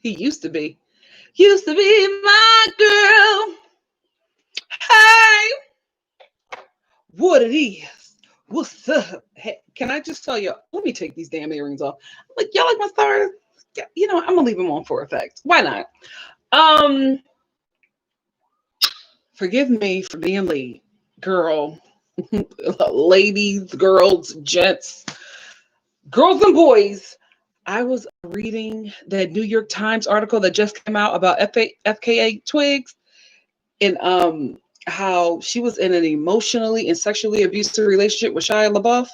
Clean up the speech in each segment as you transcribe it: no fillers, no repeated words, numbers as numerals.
He used to be. Used to be my girl. Hey, what it is? What's up? Hey, can I just tell you? Let me take these damn earrings off. Like y'all like my stars? Yeah, you know, I'm gonna leave them on for effect. Why not? Um, Forgive me for being late, girl. Ladies, girls, gents, girls and boys. I was reading that New York Times article that just came out about FKA Twigs and how she was in an emotionally and sexually abusive relationship with Shia LaBeouf.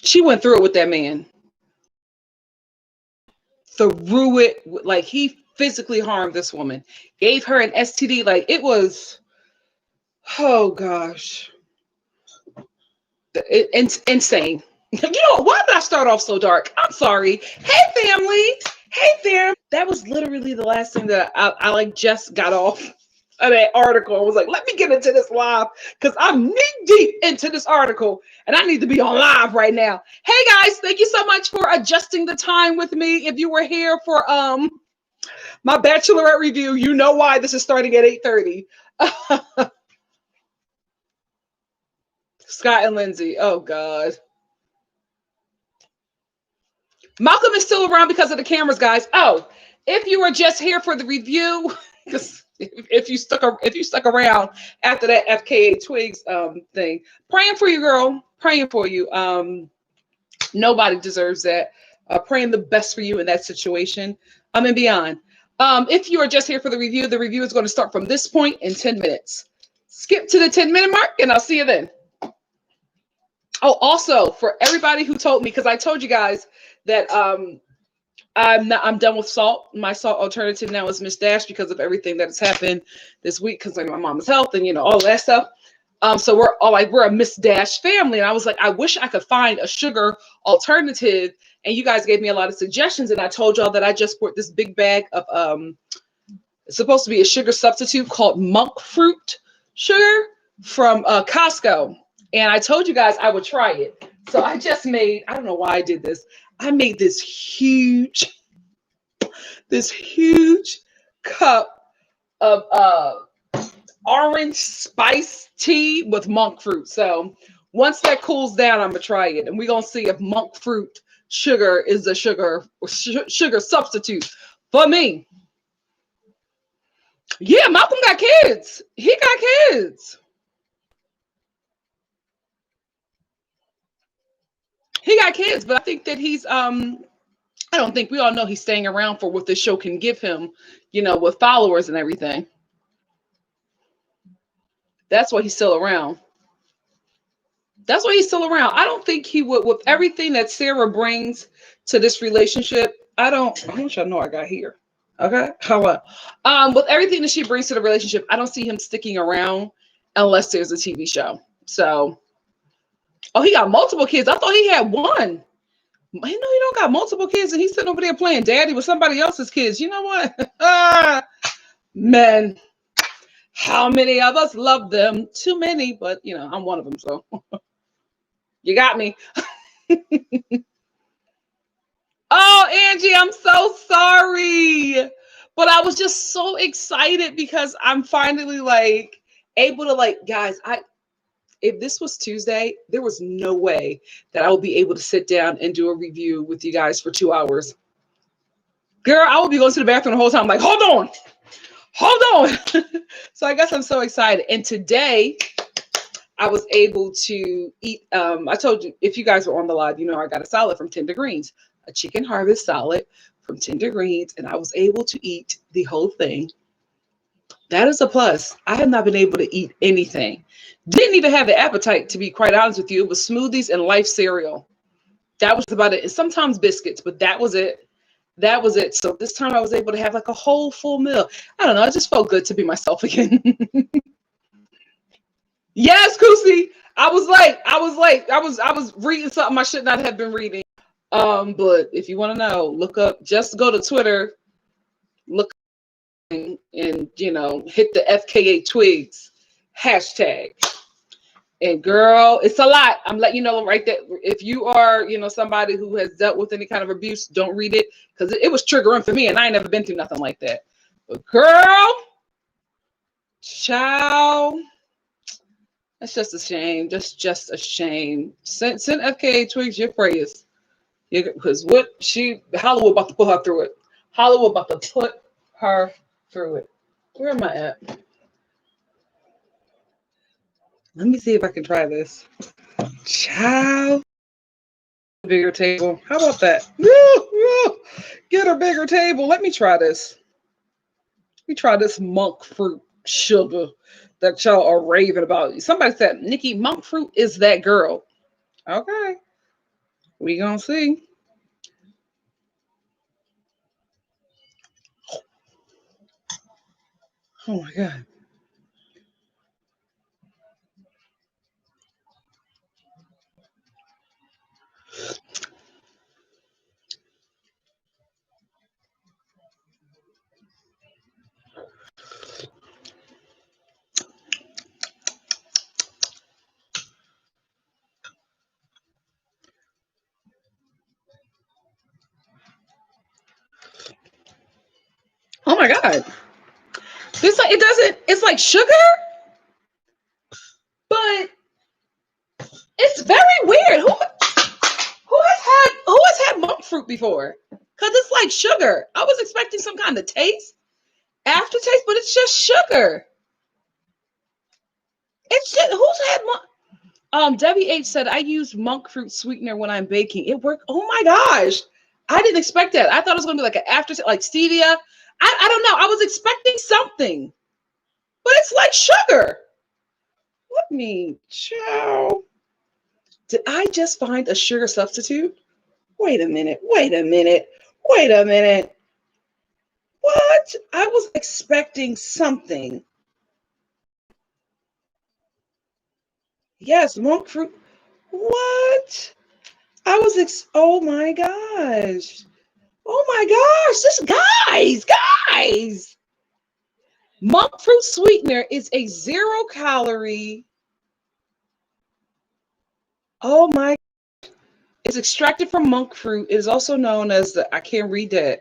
She went through it with that man. Through it, like he physically harmed this woman, gave her an STD. Like it was, oh gosh, insane. You know, why did I start off so dark? I'm sorry. Hey, family. Hey, fam. That was literally the last thing that I like just got off of that article. I was like, let me get into this live because I'm knee deep into this article and I need to be on live right now. Hey, guys. Thank you so much for adjusting the time with me. If you were here for my bachelorette review, you know why this is starting at 8:30. Scott and Lindsey. Oh, God. Malcolm is still around because of the cameras, guys. Oh, if you were just here for the review, because if you stuck around after that FKA Twigs thing, praying for you, girl. Praying for you. Nobody deserves that. Praying the best for you in that situation. And beyond. If you are just here for the review is going to start from this point in 10 minutes. Skip to the 10-minute mark, and I'll see you then. Oh, also for everybody who told me, because I told you guys that I'm done with salt. My salt alternative now is Miss Dash because of everything that has happened this week concerning my mom's health and all that stuff. So we're a Miss Dash family, and I was like, I wish I could find a sugar alternative. And you guys gave me a lot of suggestions, and I told y'all that I just bought this big bag of it's supposed to be a sugar substitute called monk fruit sugar from Costco. And I told you guys I would try it. So I just made, I don't know why I did this. I made this huge cup of orange spice tea with monk fruit. So once that cools down, I'm gonna try it, and we're gonna see if monk fruit sugar is a sugar substitute for me. Yeah, Malcolm got kids. He got kids. He got kids, but I think that he's I don't think we all know he's staying around for what the show can give him, with followers and everything. That's why he's still around. That's why he's still around. I don't think he would, with everything that Sarah brings to this relationship. How much I know I got here. Okay. How about with everything that she brings to the relationship, I don't see him sticking around unless there's a TV show. So, oh, he got multiple kids. I thought he had one. You know, he don't got multiple kids, and he's sitting over there playing daddy with somebody else's kids. You know what? Man, how many of us love them? Too many, but I'm one of them. So you got me. Oh, Angie, I'm so sorry. But I was just so excited because I'm finally able to guys, if this was Tuesday, there was no way that I would be able to sit down and do a review with you guys for 2 hours. Girl, I would be going to the bathroom the whole time, like, hold on. So I guess I'm so excited. And today I was able to eat. I told you, if you guys were on the live, I got a salad from Tender Greens, a chicken harvest salad from Tender Greens, and I was able to eat the whole thing. That is a plus. I have not been able to eat anything. Didn't even have the appetite, to be quite honest with you. It was smoothies and Life cereal. That was about it. And sometimes biscuits, but that was it. So this time I was able to have a whole full meal. I don't know. It just felt good to be myself again. Yes, Kusi. I was reading something I should not have been reading. But if you want to know, just go to Twitter, look and hit the FKA Twigs hashtag. And girl, it's a lot. I'm letting you know right there. If you are, somebody who has dealt with any kind of abuse, don't read it because it was triggering for me, and I ain't never been through nothing like that. But girl, child, that's just a shame. Just a shame. Send FKA Twigs your prayers. Because Hollywood about to put her through it. Hollywood about to put her through it. Where am I at? Let me see if I can try this. Child. Bigger table. How about that? Get a bigger table. Let me try this. Let me try this monk fruit sugar that y'all are raving about. Somebody said, Nikki, monk fruit is that girl. Okay. We gonna see. Oh my God. Oh my God. It's like sugar, but it's very weird. Who has had monk fruit before? Because it's like sugar. I was expecting some kind of taste, aftertaste, but it's just sugar. It's just who's had monk. Debbie H said I use monk fruit sweetener when I'm baking. It worked. Oh my gosh. I didn't expect that. I thought it was gonna be like an aftertaste, like stevia. I don't know. I was expecting something, but it's like sugar. Let me chow. Did I just find a sugar substitute? Wait a minute. What? I was expecting something. Yes, monk fruit. What? Oh my gosh. Oh my gosh. Guys. Monk fruit sweetener is a 0-calorie. Oh my. It's extracted from monk fruit. It is also known as I can't read that.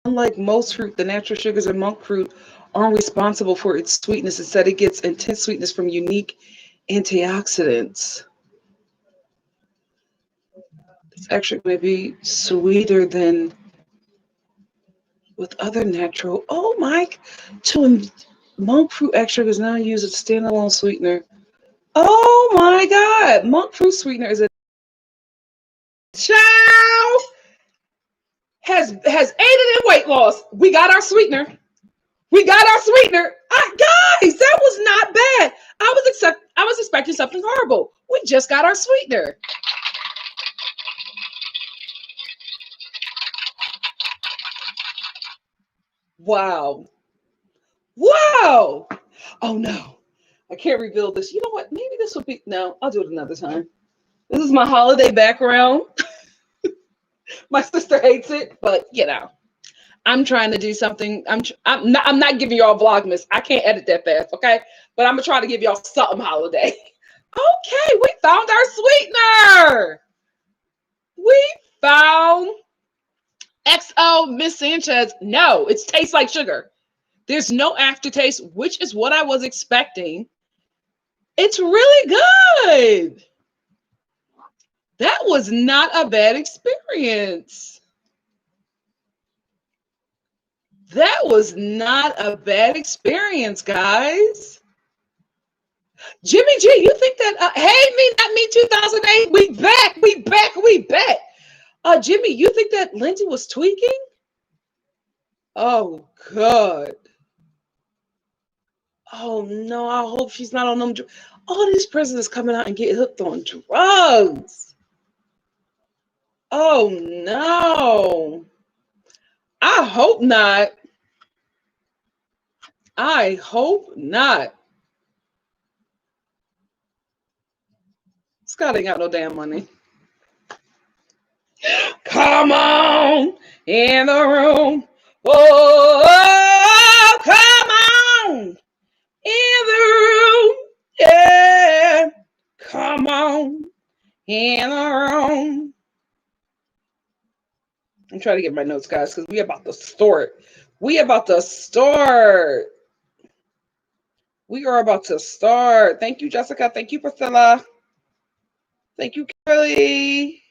Unlike most fruit, the natural sugars in monk fruit aren't responsible for its sweetness. Instead, it gets intense sweetness from unique antioxidants. It's actually going to be sweeter than with other natural. Oh my! Monk fruit extract is now used as a standalone sweetener. Oh my God! Monk fruit sweetener is a child has aided in weight loss. We got our sweetener. Guys, that was not bad. I was expecting something horrible. We just got our sweetener. Wow. Oh no. I can't reveal this. You know what? Maybe this will be no, I'll do it another time. This is my holiday background. My sister hates it, but I'm trying to do something. I'm not giving y'all Vlogmas. I can't edit that fast, okay? But I'm gonna try to give y'all something holiday. Okay, we found our sweetener. We found XO Miss Sanchez. No, it tastes like sugar. There's no aftertaste, which is what I was expecting. It's really good. That was not a bad experience. That was not a bad experience, guys. Jimmy G, you think that, hey, me, not me, 2008, we back. Jimmy, you think that Lindsey was tweaking? Oh, God. Oh, no, I hope she's not on them. All these prisoners coming out and get hooked on drugs. Oh, no. I hope not. Scott ain't got no damn money. Come on in the room. Oh, Come on in the room. Yeah. Come on in the room. I'm trying to get my notes, guys, because we about to start. We about to start. We are about to start. Thank you, Jessica. Thank you, Priscilla. Thank you, Kelly.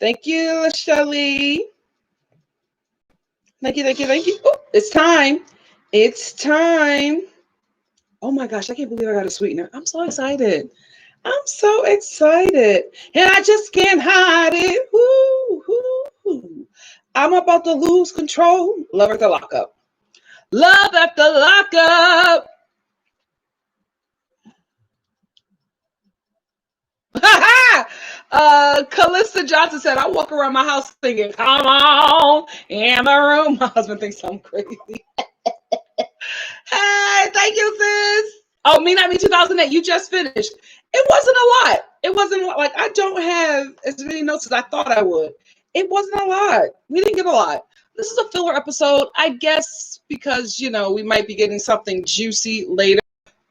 Thank you, Shelly. Thank you, thank you, thank you. Oh, it's time. It's time. Oh my gosh, I can't believe I got a sweetener. I'm so excited. I'm so excited. And I just can't hide it. Woo, woo, woo. I'm about to lose control. Love after lockup. Love after lockup. Calista Johnson said, I walk around my house singing, come on in the room. My husband thinks I'm crazy. Hey, thank you, sis. Oh, Me Not Me 2008, you just finished. It wasn't a lot. It wasn't like I don't have as many notes as I thought I would. It wasn't a lot. We didn't get a lot. This is a filler episode, I guess, because we might be getting something juicy later.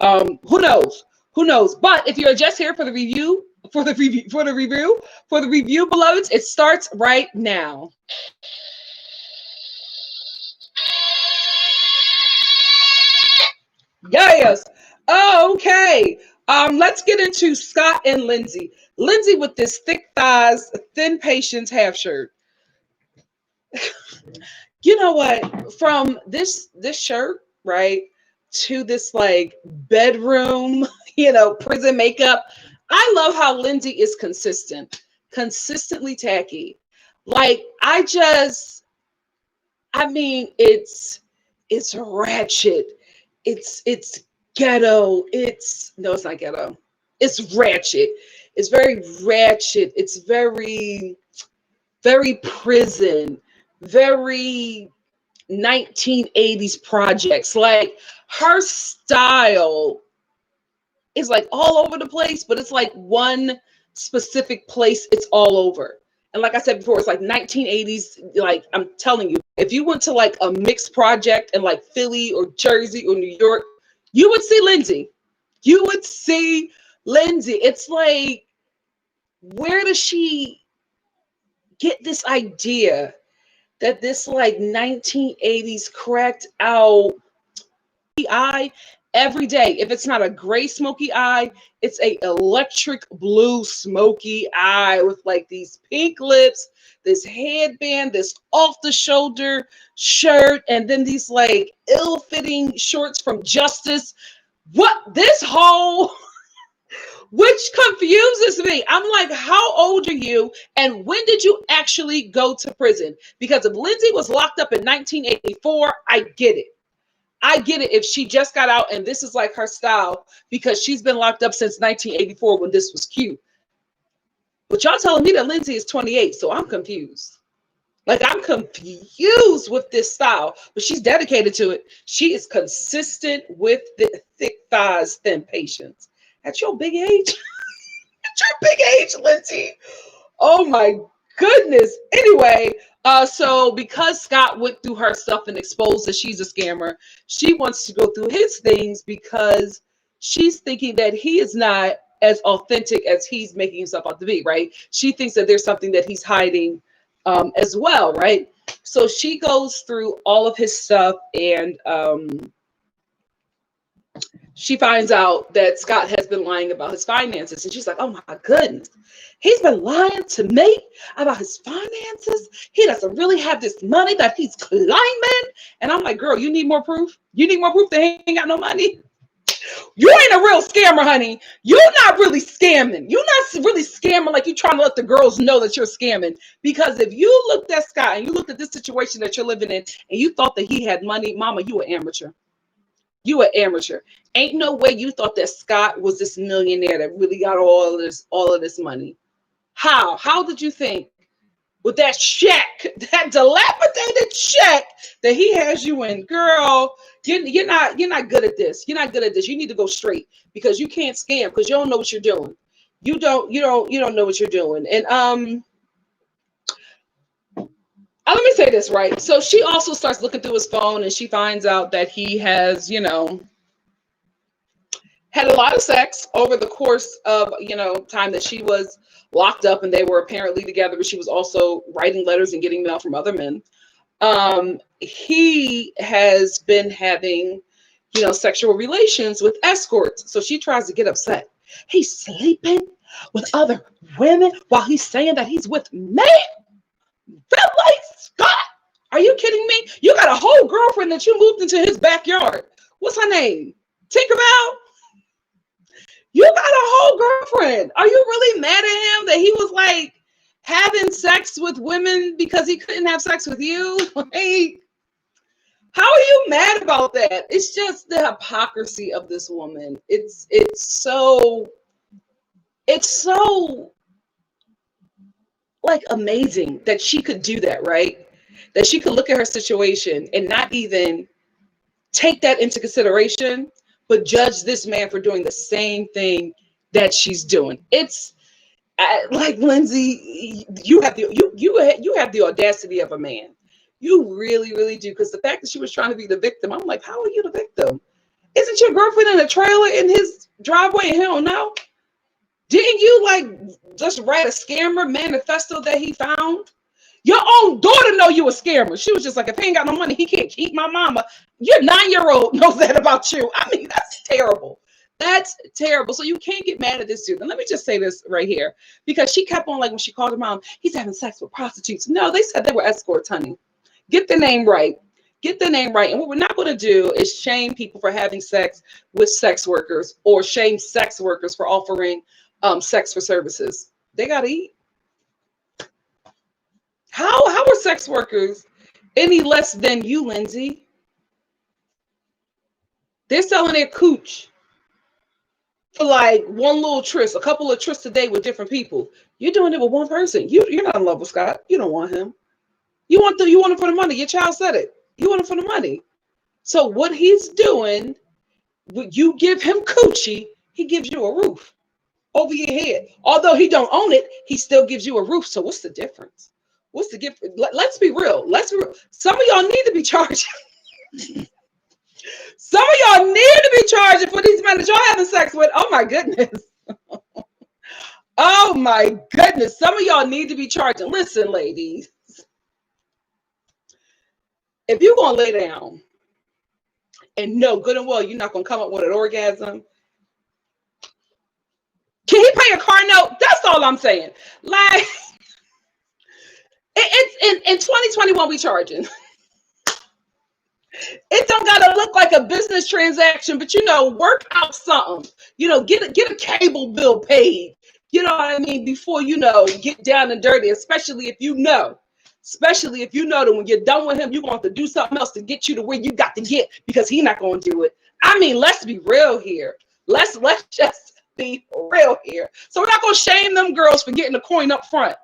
Who knows? Who knows? But if you're just here for the review, beloveds, it starts right now. Yes. Okay. Let's get into Scott and Lindsey. Lindsey with this thick thighs, thin patience half shirt. You know what? From this shirt, right, to this like bedroom, prison makeup. I love how Lindsey is consistently tacky. Like it's ratchet. It's ghetto. It's not ghetto. It's ratchet. It's very ratchet. It's very, very prison, very 1980s projects. Like her style is like all over the place, but it's like one specific place it's all over. And like I said before, it's like 1980s. Like I'm telling you, if you went to like a mixed project in like Philly or Jersey or New York, you would see Lindsey. You would see Lindsey. It's like, where does she get this idea that this like 1980s cracked out eye every day? If it's not a gray smoky eye, it's a electric blue smoky eye with like these pink lips, this headband, this off the shoulder shirt, and then these like ill-fitting shorts from Justice. What this whole which confuses me. I'm like, how old are you? And when did you actually go to prison? Because if Lindsey was locked up in 1984, I get it. I get it if she just got out and this is like her style because she's been locked up since 1984 when this was cute. But y'all telling me that Lindsey is 28, so I'm confused. Like, I'm confused with this style, but she's dedicated to it. She is consistent with the thick thighs, thin patience. At your big age, at your big age, Lindsey. Oh my goodness. Anyway, so because Scott went through her stuff and exposed that she's a scammer, she wants to go through his things because she's thinking that he is not as authentic as he's making himself out to be, right? She thinks that there's something that he's hiding as well, right? So she goes through all of his stuff and she finds out that Scott has been lying about his finances. And she's like, oh my goodness, he's been lying to me about his finances. He doesn't really have this money that he's claiming. And I'm like, girl, you need more proof? You need more proof that he ain't got no money? You ain't a real scammer, honey. You're not really scamming. You're not really scamming like you're trying to let the girls know that you're scamming. Because if you looked at Scott and you looked at this situation that you're living in and you thought that he had money, mama, you an amateur. You an amateur. Ain't no way you thought that Scott was this millionaire that really got all of this money. How? How did you think with that check, that dilapidated check that he has you in? Girl, you're not good at this. You're not good at this. You need to go straight because you can't scam because you don't know what you're doing. You don't know what you're doing. And let me say this, right? So she also starts looking through his phone and she finds out that he has, had a lot of sex over the course of, time that she was locked up and they were apparently together, but she was also writing letters and getting mail from other men. He has been having, sexual relations with escorts. So she tries to get upset. He's sleeping with other women while he's saying that he's with me? Billy Scott, are you kidding me? You got a whole girlfriend that you moved into his backyard. What's her name? Tinkerbell? You got a whole girlfriend. Are you really mad at him that he was like having sex with women because he couldn't have sex with you? Like, how are you mad about that? It's just the hypocrisy of this woman. It's so like amazing that she could do that, right? That she could look at her situation and not even take that into consideration, but judge this man for doing the same thing that she's doing. It's like, Lindsey, you have the audacity of a man. You really, really do. Because the fact that she was trying to be the victim, I'm like, how are you the victim? Isn't your girlfriend in a trailer in his driveway and he don't know? Didn't you like just write a scammer manifesto that he found? Your own daughter know you a scammer. She was just like, if he ain't got no money, he can't keep my mama. Your 9-year-old knows that about you. I mean, that's terrible. That's terrible. So you can't get mad at this dude. And let me just say this right here, because she kept on, like, when she called her mom, he's having sex with prostitutes. No, they said they were escorts, honey. Get the name right. Get the name right. And what we're not going to do is shame people for having sex with sex workers or shame sex workers for offering sex for services. They got to eat. How are sex workers any less than you, Lindsey? They're selling their cooch for like one little tryst, a couple of trysts a day with different people. You're doing it with one person. You're not in love with Scott. You don't want him. You want it for the money. Your child said it. You want it for the money. So what he's doing, you give him coochie, he gives you a roof over your head. Although he don't own it, he still gives you a roof. So what's the difference? What's the gift? Let's be real. Some of y'all need to be charging. Some of y'all need to be charging for these men that y'all having sex with. Oh my goodness. Oh my goodness. Some of y'all need to be charging. Listen, ladies. If you're going to lay down and know good and well you're not going to come up with an orgasm, can he pay a car note? That's all I'm saying. Like, it's in 2021 we charging. It don't gotta look like a business transaction, but work out something. Get a cable bill paid. You know what I mean? Before get down and dirty, especially if you know that when you're done with him, you're going to have to do something else to get you to where you got to get, because he's not going to do it. I mean, let's be real here. Let's just be real here. So we're not going to shame them girls for getting a coin up front.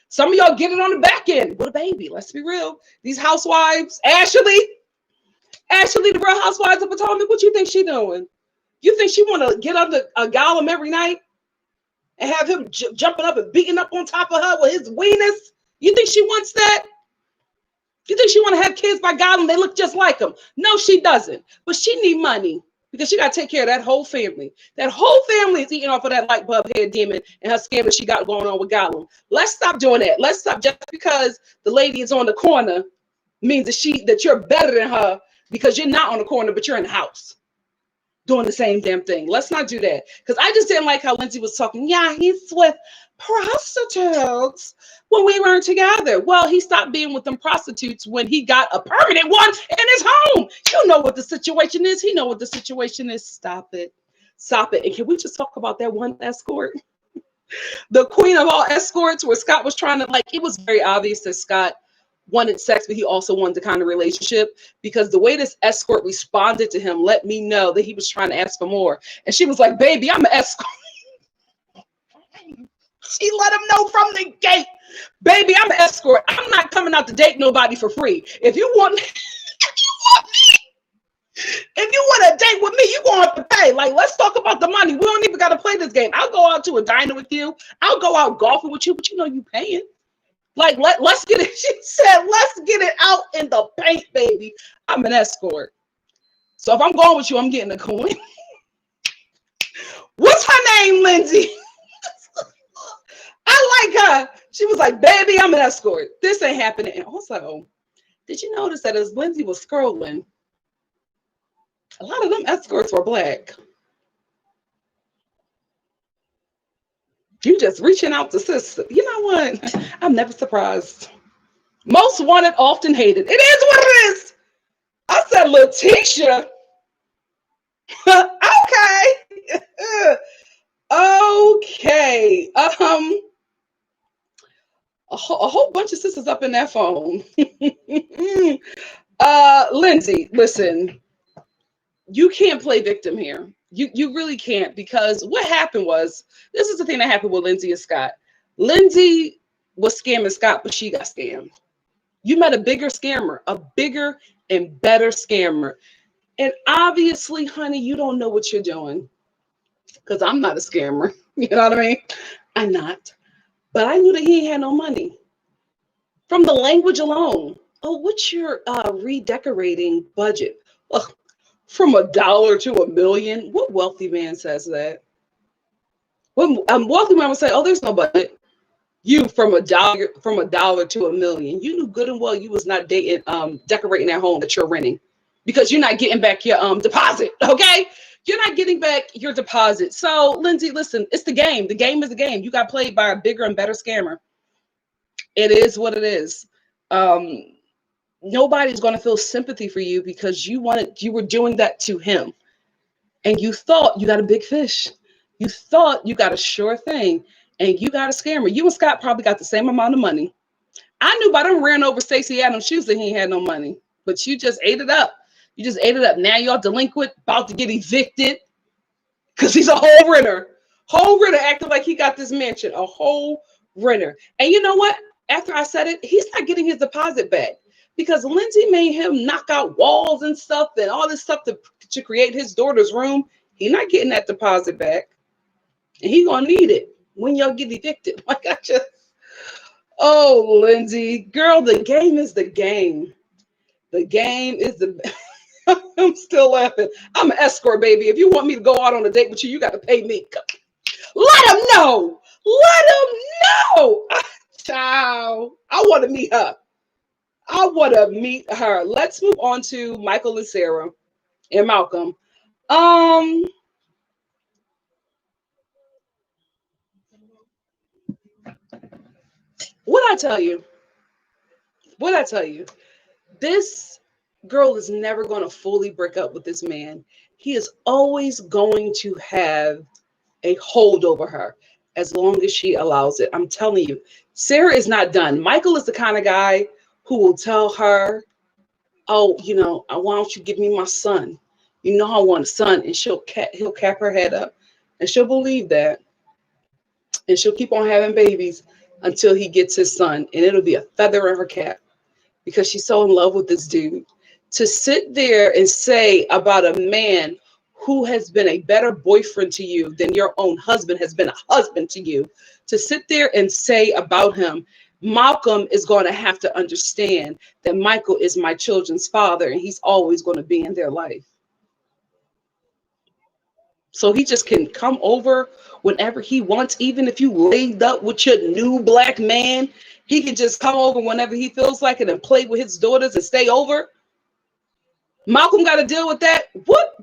Some of y'all get it on the back end with a baby. Let's be real. These housewives, Ashley, the Real Housewives of Potomac, what you think she doing? You think she want to get under a Gollum every night and have him jumping up and beating up on top of her with his weenus? You think she wants that? You think she want to have kids by Gollum? They look just like him. No, she doesn't. But she need money because she got to take care of that whole family. That whole family is eating off of that light bulb head demon and her scam that she got going on with Gollum. Let's stop doing that. Let's stop. Just because the lady is on the corner means that you're better than her, because you're not on the corner, but you're in the house doing the same damn thing. Let's not do that. Because I just didn't like how Lindsey was talking. Yeah, he's with prostitutes when we weren't together. Well, he stopped being with them prostitutes when he got a permanent one in his home. You know what the situation is. He know what the situation is. Stop it. Stop it. And can we just talk about that one escort? The queen of all escorts, where Scott was trying to, it was very obvious that Scott wanted sex, but he also wanted the kind of relationship, because the way this escort responded to him let me know that he was trying to ask for more. And she was like, baby, I'm an escort. She let him know from the gate, baby, I'm an escort. I'm not coming out to date nobody for free. If you want a date with me, you're going to have to pay. Like, let's talk about the money. We don't even got to play this game. I'll go out to a diner with you. I'll go out golfing with you, but you paying. Like, let's get it. She said, let's get it out in the paint, baby. I'm an escort. So if I'm going with you, I'm getting a coin. What's her name, Lindsey? I like her. She was like, baby, I'm an escort. This ain't happening. And also, did you notice that as Lindsey was scrolling, a lot of them escorts were black? You just reaching out to sister. You know what? I'm never surprised. Most wanted, often hated. It is what it is. I said, Letitia. Okay. Okay. A whole bunch of sisters up in that phone. Lindsey, listen, you can't play victim here. You really can't, because what happened was, this is the thing that happened with Lindsey and Scott. Lindsey was scamming Scott, but she got scammed. You met a bigger scammer, a bigger and better scammer. And obviously, honey, you don't know what you're doing, because I'm not a scammer. You know what I mean? I'm not. But I knew that he had no money. From the language alone. Oh, what's your redecorating budget? Ugh, from $1 to $1 million. What wealthy man says that? What wealthy man would say, oh, there's no budget. You from $1 to $1 million. You knew good and well you was not dating decorating that home that you're renting, because you're not getting back your deposit. Okay, you're not getting back your deposit. So Lindsey, listen, it's the game. The game is the game. You got played by a bigger and better scammer. It is what it is. Nobody's going to feel sympathy for you, because you were doing that to him, and you thought you got a big fish. You thought you got a sure thing, and you got a scammer. You and Scott probably got the same amount of money. I knew by them ran over Stacey Adams' shoes that he had no money, but you just ate it up. You just ate it up. Now y'all delinquent, about to get evicted, because he's a whole renter. Whole renter acting like he got this mansion. A whole renter. And you know what? After I said it, he's not getting his deposit back, because Lindsey made him knock out walls and stuff and all this stuff to create his daughter's room. He's not getting that deposit back. And he's going to need it when y'all get evicted. Like, I just, oh, Lindsey, girl, the game is the game. The game is the, I'm still laughing. I'm an escort, baby. If you want me to go out on a date with you, you got to pay me. Let him know. Let him know. Ciao. I want to meet her. I want to meet her. Let's move on to Michael and Sarah and Malcolm. What I tell you? What I tell you? This girl is never going to fully break up with this man. He is always going to have a hold over her as long as she allows it. I'm telling you, Sarah is not done. Michael is the kind of guy who will tell her, oh, why don't you give me my son? You know I want a son. And he'll cap her head up, and she'll believe that. And she'll keep on having babies until he gets his son. And it'll be a feather in her cap, because she's so in love with this dude. To sit there and say about a man who has been a better boyfriend to you than your own husband has been a husband to you, to sit there and say about him, Malcolm is going to have to understand that Michael is my children's father, and he's always going to be in their life. So he just can come over whenever he wants. Even if you laid up with your new black man, he can just come over whenever he feels like it and play with his daughters and stay over. Malcolm got to deal with that. What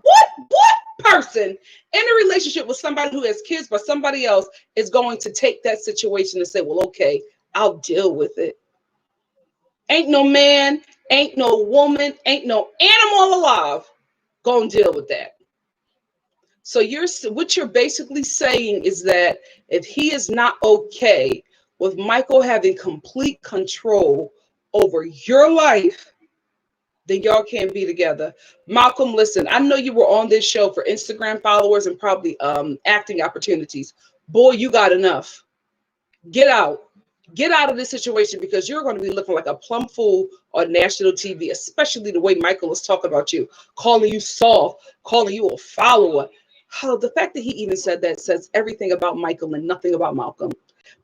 person in a relationship with somebody who has kids by somebody else is going to take that situation and say, well, okay, I'll deal with it? Ain't no man, ain't no woman, ain't no animal alive gonna deal with that. So what you're basically saying is that if he is not okay with Michael having complete control over your life, then y'all can't be together. Malcolm, listen, I know you were on this show for Instagram followers and probably acting opportunities. Boy, you got enough. Get out. Get out of this situation, because you're going to be looking like a plum fool on national TV, especially the way Michael is talking about you, calling you soft, calling you a follower. Oh, the fact that he even said that says everything about Michael and nothing about Malcolm.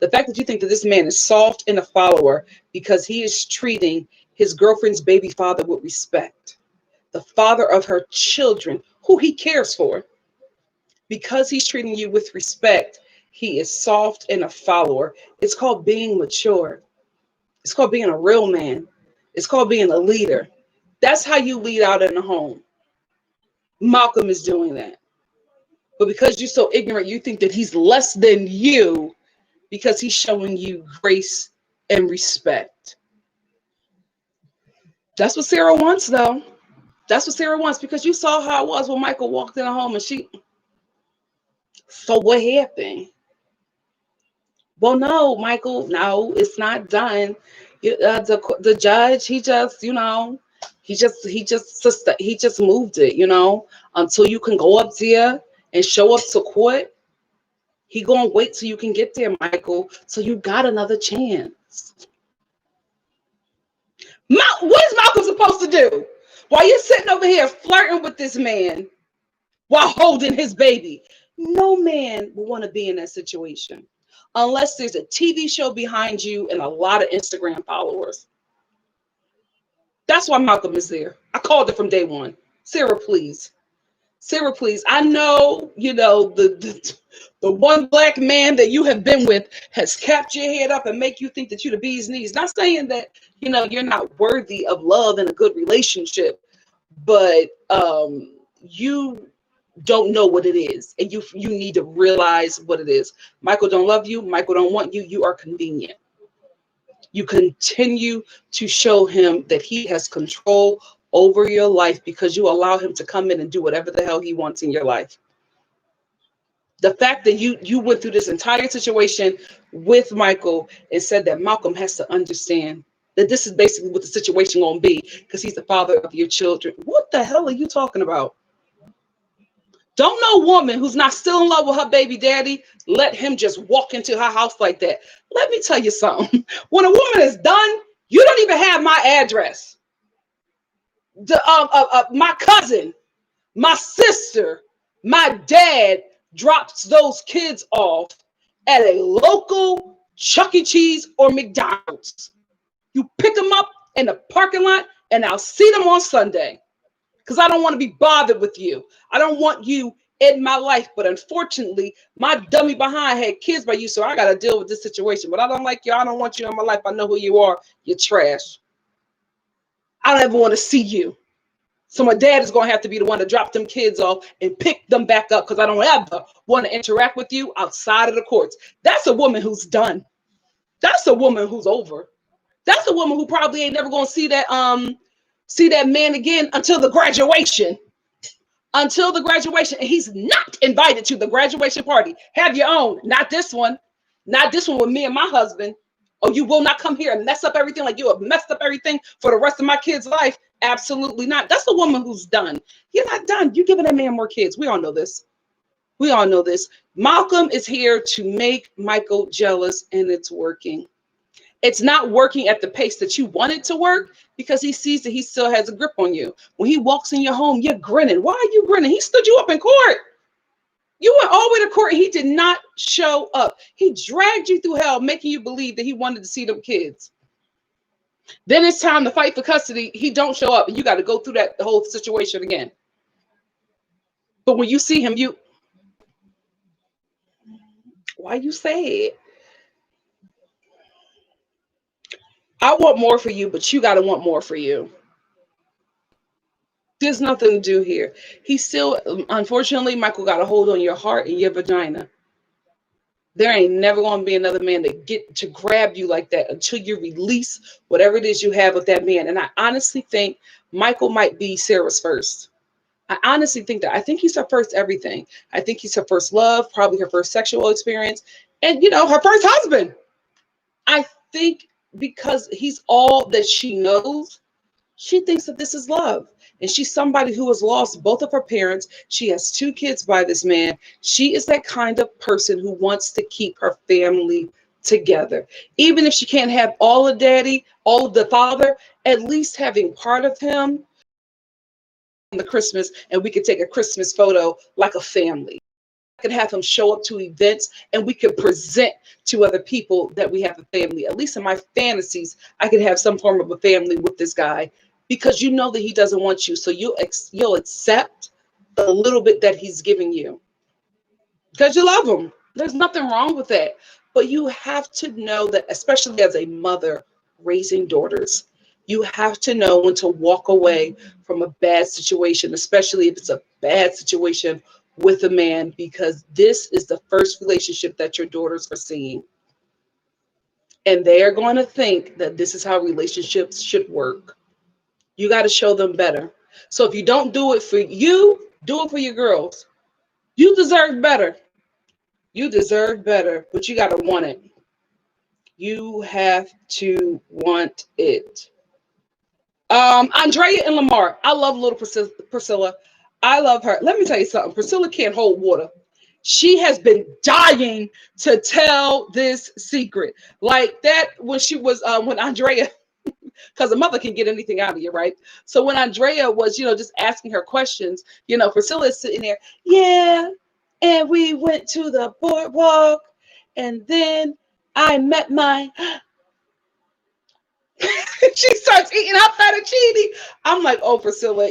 The fact that you think that this man is soft and a follower because he is treating his girlfriend's baby father with respect, the father of her children, who he cares for, because he's treating you with respect, he is soft and a follower. It's called being mature. It's called being a real man. It's called being a leader. That's how you lead out in the home. Malcolm is doing that. But because you're so ignorant, you think that he's less than you because he's showing you grace and respect. That's what Sarah wants, though. That's what Sarah wants, because you saw how it was when Michael walked in the home and she. So what happened? Well, no, Michael, no, it's not done. The judge, he just, he just moved it, until you can go up there and show up to court. He gonna wait till you can get there, Michael. So you got another chance. What is Malcolm supposed to do while you're sitting over here flirting with this man while holding his baby? No man will want to be in that situation unless there's a TV show behind you and a lot of Instagram followers. That's why Malcolm is there. I called it from day one. Sarah, please. Sarah, please. I know, the one black man that you have been with has capped your head up and make you think that you're the bee's knees. Not saying that, you're not worthy of love and a good relationship, but you don't know what it is, and you need to realize what it is. Michael don't love you. Michael don't want you. You are convenient. You continue to show him that he has control over your life because you allow him to come in and do whatever the hell he wants in your life. The fact that you went through this entire situation with Michael and said that Malcolm has to understand that this is basically what the situation gonna be because he's the father of your children. What the hell are you talking about? Don't no woman who's not still in love with her baby daddy let him just walk into her house like that. Let me tell you something. When a woman is done, you don't even have my address. My cousin, my sister, my dad drops those kids off at a local Chuck E. Cheese or McDonald's. You pick them up in the parking lot and I'll see them on Sunday. Because I don't want to be bothered with you. I don't want you in my life. But unfortunately, my dummy behind had kids by you, so I got to deal with this situation. But I don't like you. I don't want you in my life. I know who you are. You're trash. I don't ever want to see you. So my dad is going to have to be the one to drop them kids off and pick them back up because I don't ever want to interact with you outside of the courts. That's a woman who's done. That's a woman who's over. That's a woman who probably ain't never going to see that man again until the graduation. Until the graduation. And he's not invited to the graduation party. Have your own. Not this one. Not this one with me and my husband. Oh, you will not come here and mess up everything like you have messed up everything for the rest of my kids' life. Absolutely not. That's a woman who's done. You're not done. You're giving that man more kids. We all know this. We all know this. Malcolm is here to make Michael jealous, and it's working. It's not working at the pace that you want it to work because he sees that he still has a grip on you. When he walks in your home, you're grinning. Why are you grinning? He stood you up in court. You went all the way to court and he did not show up. He dragged you through hell, making you believe that he wanted to see them kids. Then it's time to fight for custody. He don't show up and you got to go through that whole situation again. But when you see him, why you say it? I want more for you, but you got to want more for you. There's nothing to do here. He's still, unfortunately, Michael got a hold on your heart and your vagina. There ain't never going to be another man that get to grab you like that until you release whatever it is you have with that man. And I honestly think Michael might be Sarah's first. I honestly think that. I think he's her first everything. I think he's her first love, probably her first sexual experience, and, her first husband. I think because he's all that she knows, she thinks that this is love. And she's somebody who has lost both of her parents. She has 2 kids by this man. She is that kind of person who wants to keep her family together. Even if she can't have all of daddy, all of the father, at least having part of him on the Christmas, and we could take a Christmas photo like a family. could have him show up to events and we could present to other people that we have a family. At least in my fantasies, I could have some form of a family with this guy, because you know that he doesn't want you. So you'll accept the little bit that he's giving you because you love him. There's nothing wrong with that. But you have to know that, especially as a mother raising daughters, you have to know when to walk away from a bad situation, especially if it's a bad situation with a man, because this is the first relationship that your daughters are seeing. And they are going to think that this is how relationships should work. You got to show them better. So if you don't do it for you, do it for your girls. You deserve better. You deserve better, but you got to want it. You have to want it. Andrea and Lamar. I love little Priscilla. I love her. Let me tell you something. Priscilla can't hold water. She has been dying to tell this secret. Like that when she was, when Andrea, because a mother can get anything out of you, right? So when Andrea was, just asking her questions, Priscilla is sitting there, yeah, and we went to the boardwalk, and then I met my she starts eating her fettuccine. I'm like, oh, Priscilla,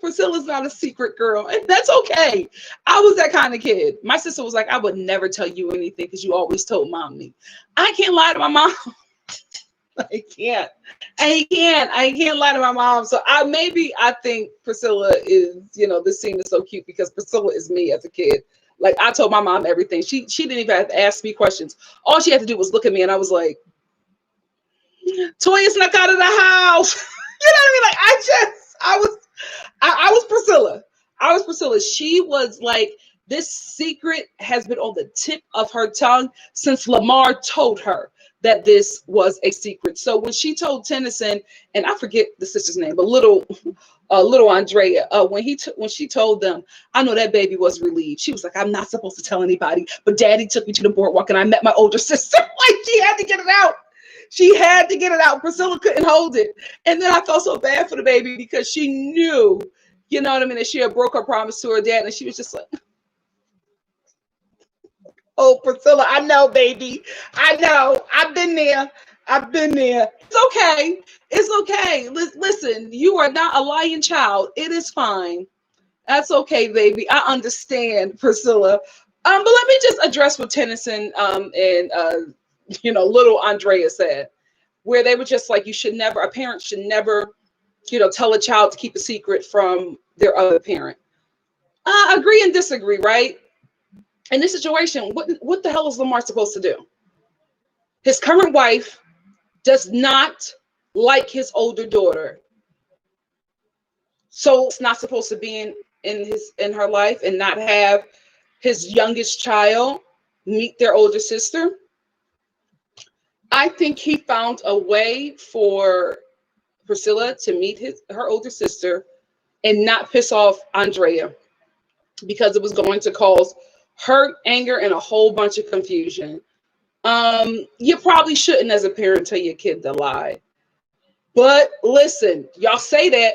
Priscilla's not a secret girl. And that's okay. I was that kind of kid. My sister was like, I would never tell you anything because you always told mommy. I can't lie to my mom. I can't lie to my mom. So I think Priscilla is, this scene is so cute because Priscilla is me as a kid. Like I told my mom everything. She didn't even have to ask me questions. All she had to do was look at me and I was like, Toya snuck out of the house. You know what I mean? Like I was Priscilla. I was Priscilla. She was like, this secret has been on the tip of her tongue since Lamar told her that this was a secret. So when she told Tennyson, and I forget the sister's name, but little Andrea, when she told them, I know that baby was relieved. She was like, I'm not supposed to tell anybody, but Daddy took me to the boardwalk and I met my older sister. Like she had to get it out. She had to get it out. Priscilla couldn't hold it. And then I felt so bad for the baby because she knew, you know what I mean, that she had broke her promise to her dad. And she was just like, oh, Priscilla, I know, baby. I know. I've been there. It's okay. It's okay. Listen, you are not a lying child. It is fine. That's okay, baby. I understand, Priscilla. But let me just address what Tennyson and little Andrea said, where they were just like, a parent should never, tell a child to keep a secret from their other parent. Agree and disagree, right? In this situation, what the hell is Lamar supposed to do? His current wife does not like his older daughter. So it's not supposed to be in her life and not have his youngest child meet their older sister. I think he found a way for Priscilla to meet her older sister and not piss off Andrea, because it was going to cause hurt, anger, and a whole bunch of confusion. You probably shouldn't, as a parent, tell your kid to lie. But listen, y'all say that.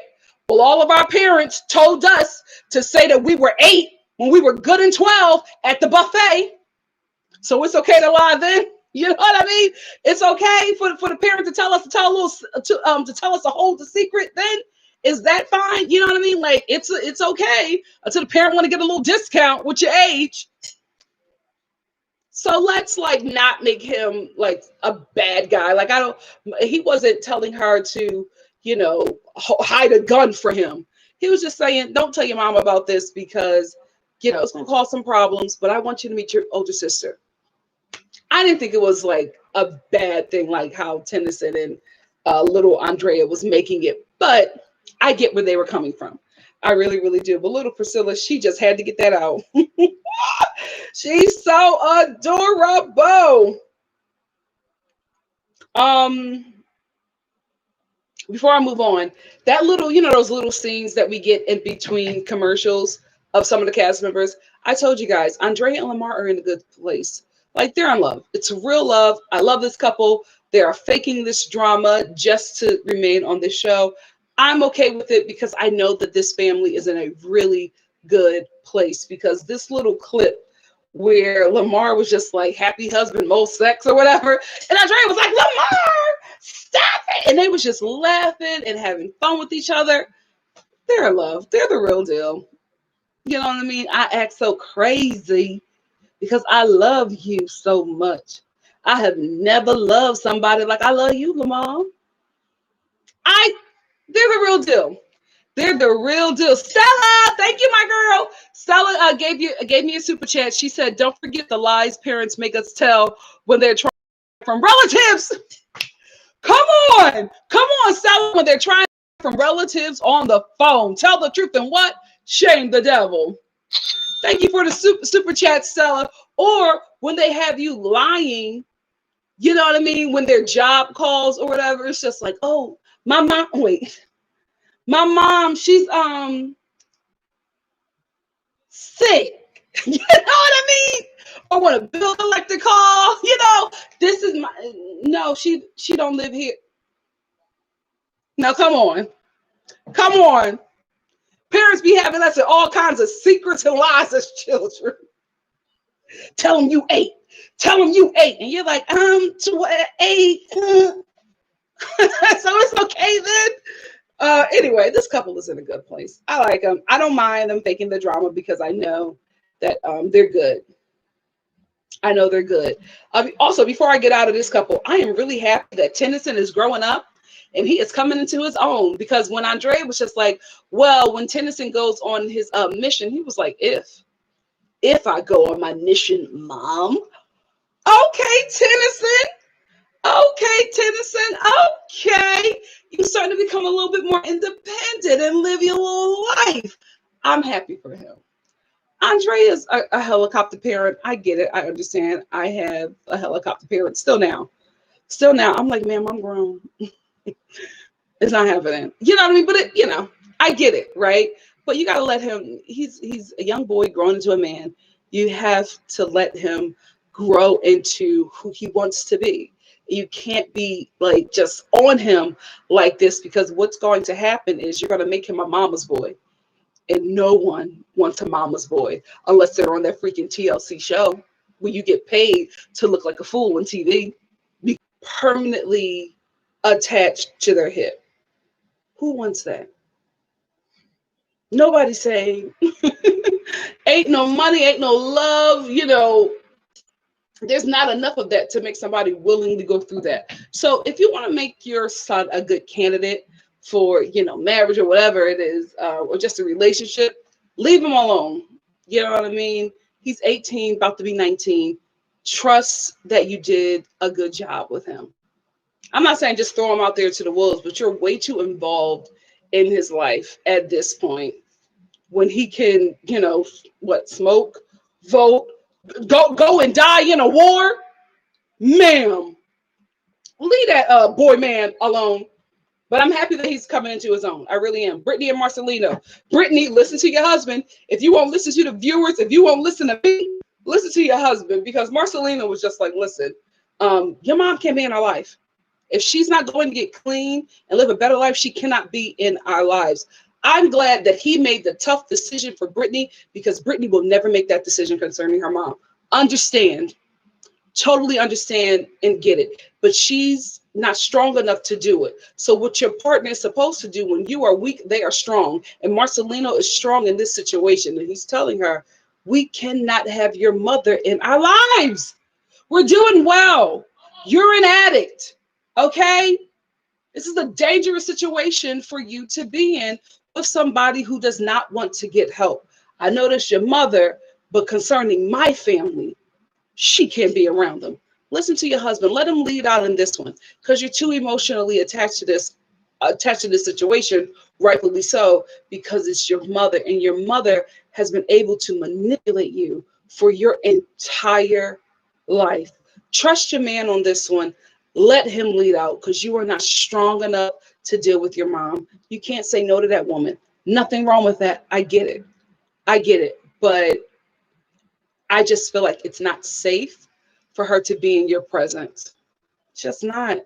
Well, all of our parents told us to say that we were 8 when we were good and 12 at the buffet. So it's okay to lie then. You know what I mean? It's okay for the parent to tell us to tell us to hold the secret. Then is that fine? You know what I mean? Like it's okay until the parent want to get a little discount with your age. So let's like not make him like a bad guy. Like he wasn't telling her to, hide a gun for him. He was just saying, don't tell your mom about this because, it's going to cause some problems, but I want you to meet your older sister. I didn't think it was like a bad thing, like how Tennyson and little Andrea was making it, but I get where they were coming from. I really, really do. But little Priscilla, she just had to get that out. She's so adorable. Before I move on, that little, those little scenes that we get in between commercials of some of the cast members. I told you guys, Andrea and Lamar are in a good place. Like they're in love. It's real love. I love this couple. They are faking this drama just to remain on this show. I'm okay with it because I know that this family is in a really good place, because this little clip where Lamar was just like, happy husband, most sex or whatever. And Andrea was like, Lamar, stop it. And they was just laughing and having fun with each other. They're in love. They're the real deal. You know what I mean? I act so crazy because I love you so much. I have never loved somebody like I love you, Lamar. They're the real deal. They're the real deal. Stella, thank you, my girl. Stella gave me a super chat. She said, "Don't forget the lies parents make us tell when they're trying from relatives." Come on, Stella. When they're trying from relatives on the phone, tell the truth and what? Shame the devil. Thank you for the super chat, Stella. Or when they have you lying, you know what I mean? When their job calls or whatever, it's just like, oh, my mom. Wait. My mom, she's sick. You know what I mean? Or when a bill collector call, this is my no, she don't live here. Now come on. Come on. Parents be having us in all kinds of secrets and lies as children. Tell them you ate. Tell them you ate. And you're like, 8. So it's okay then. Anyway, this couple is in a good place. I like them. I don't mind them faking the drama because I know that they're good. I know they're good. Also, before I get out of this couple, I am really happy that Tennyson is growing up and he is coming into his own, because when Andre was just like, well, when Tennyson goes on his mission, he was like, if I go on my mission, Mom. Okay, Tennyson. Okay, Tennyson. Okay. You're starting to become a little bit more independent and live your little life. I'm happy for him. Andre is a helicopter parent. I get it. I understand. I have a helicopter parent still now. I'm like, ma'am, I'm grown. It's not happening. You know what I mean? But I get it, right? But you got to let him. He's a young boy growing into a man. You have to let him grow into who he wants to be. You can't be like just on him like this, because what's going to happen is you're going to make him a mama's boy. And no one wants a mama's boy unless they're on that freaking TLC show where you get paid to look like a fool on TV, be permanently attached to their hip. Who wants that? Nobody's saying ain't no money, ain't no love, there's not enough of that to make somebody willingly go through that. So if you want to make your son a good candidate for, marriage or whatever it is, or just a relationship, leave him alone. You know what I mean? He's 18, about to be 19. Trust that you did a good job with him. I'm not saying just throw him out there to the wolves, but you're way too involved in his life at this point, when he can, smoke, vote, go and die in a war. Ma'am, leave that boy man alone. But I'm happy that he's coming into his own. I really am. Brittany and Marcelino. Brittany, listen to your husband. If you won't listen to the viewers, if you won't listen to me, listen to your husband. Because Marcelino was just like, listen, your mom can't be in our life. If she's not going to get clean and live a better life, she cannot be in our lives. I'm glad that he made the tough decision for Brittany, because Brittany will never make that decision concerning her mom. Understand. Totally understand and get it. But she's not strong enough to do it. So what your partner is supposed to do, when you are weak, they are strong. And Marcelino is strong in this situation. And he's telling her, we cannot have your mother in our lives. We're doing well. You're an addict. Okay? This is a dangerous situation for you to be in with somebody who does not want to get help. I know that's your mother, but concerning my family, she can't be around them. Listen to your husband. Let him lead out in this one, because you're too emotionally attached to this situation, rightfully so, because it's your mother, and your mother has been able to manipulate you for your entire life. Trust your man on this one. Let him lead out, because you are not strong enough to deal with your mom. You can't say no to that woman. Nothing wrong with that. I get it. But I just feel like it's not safe for her to be in your presence. It's just not.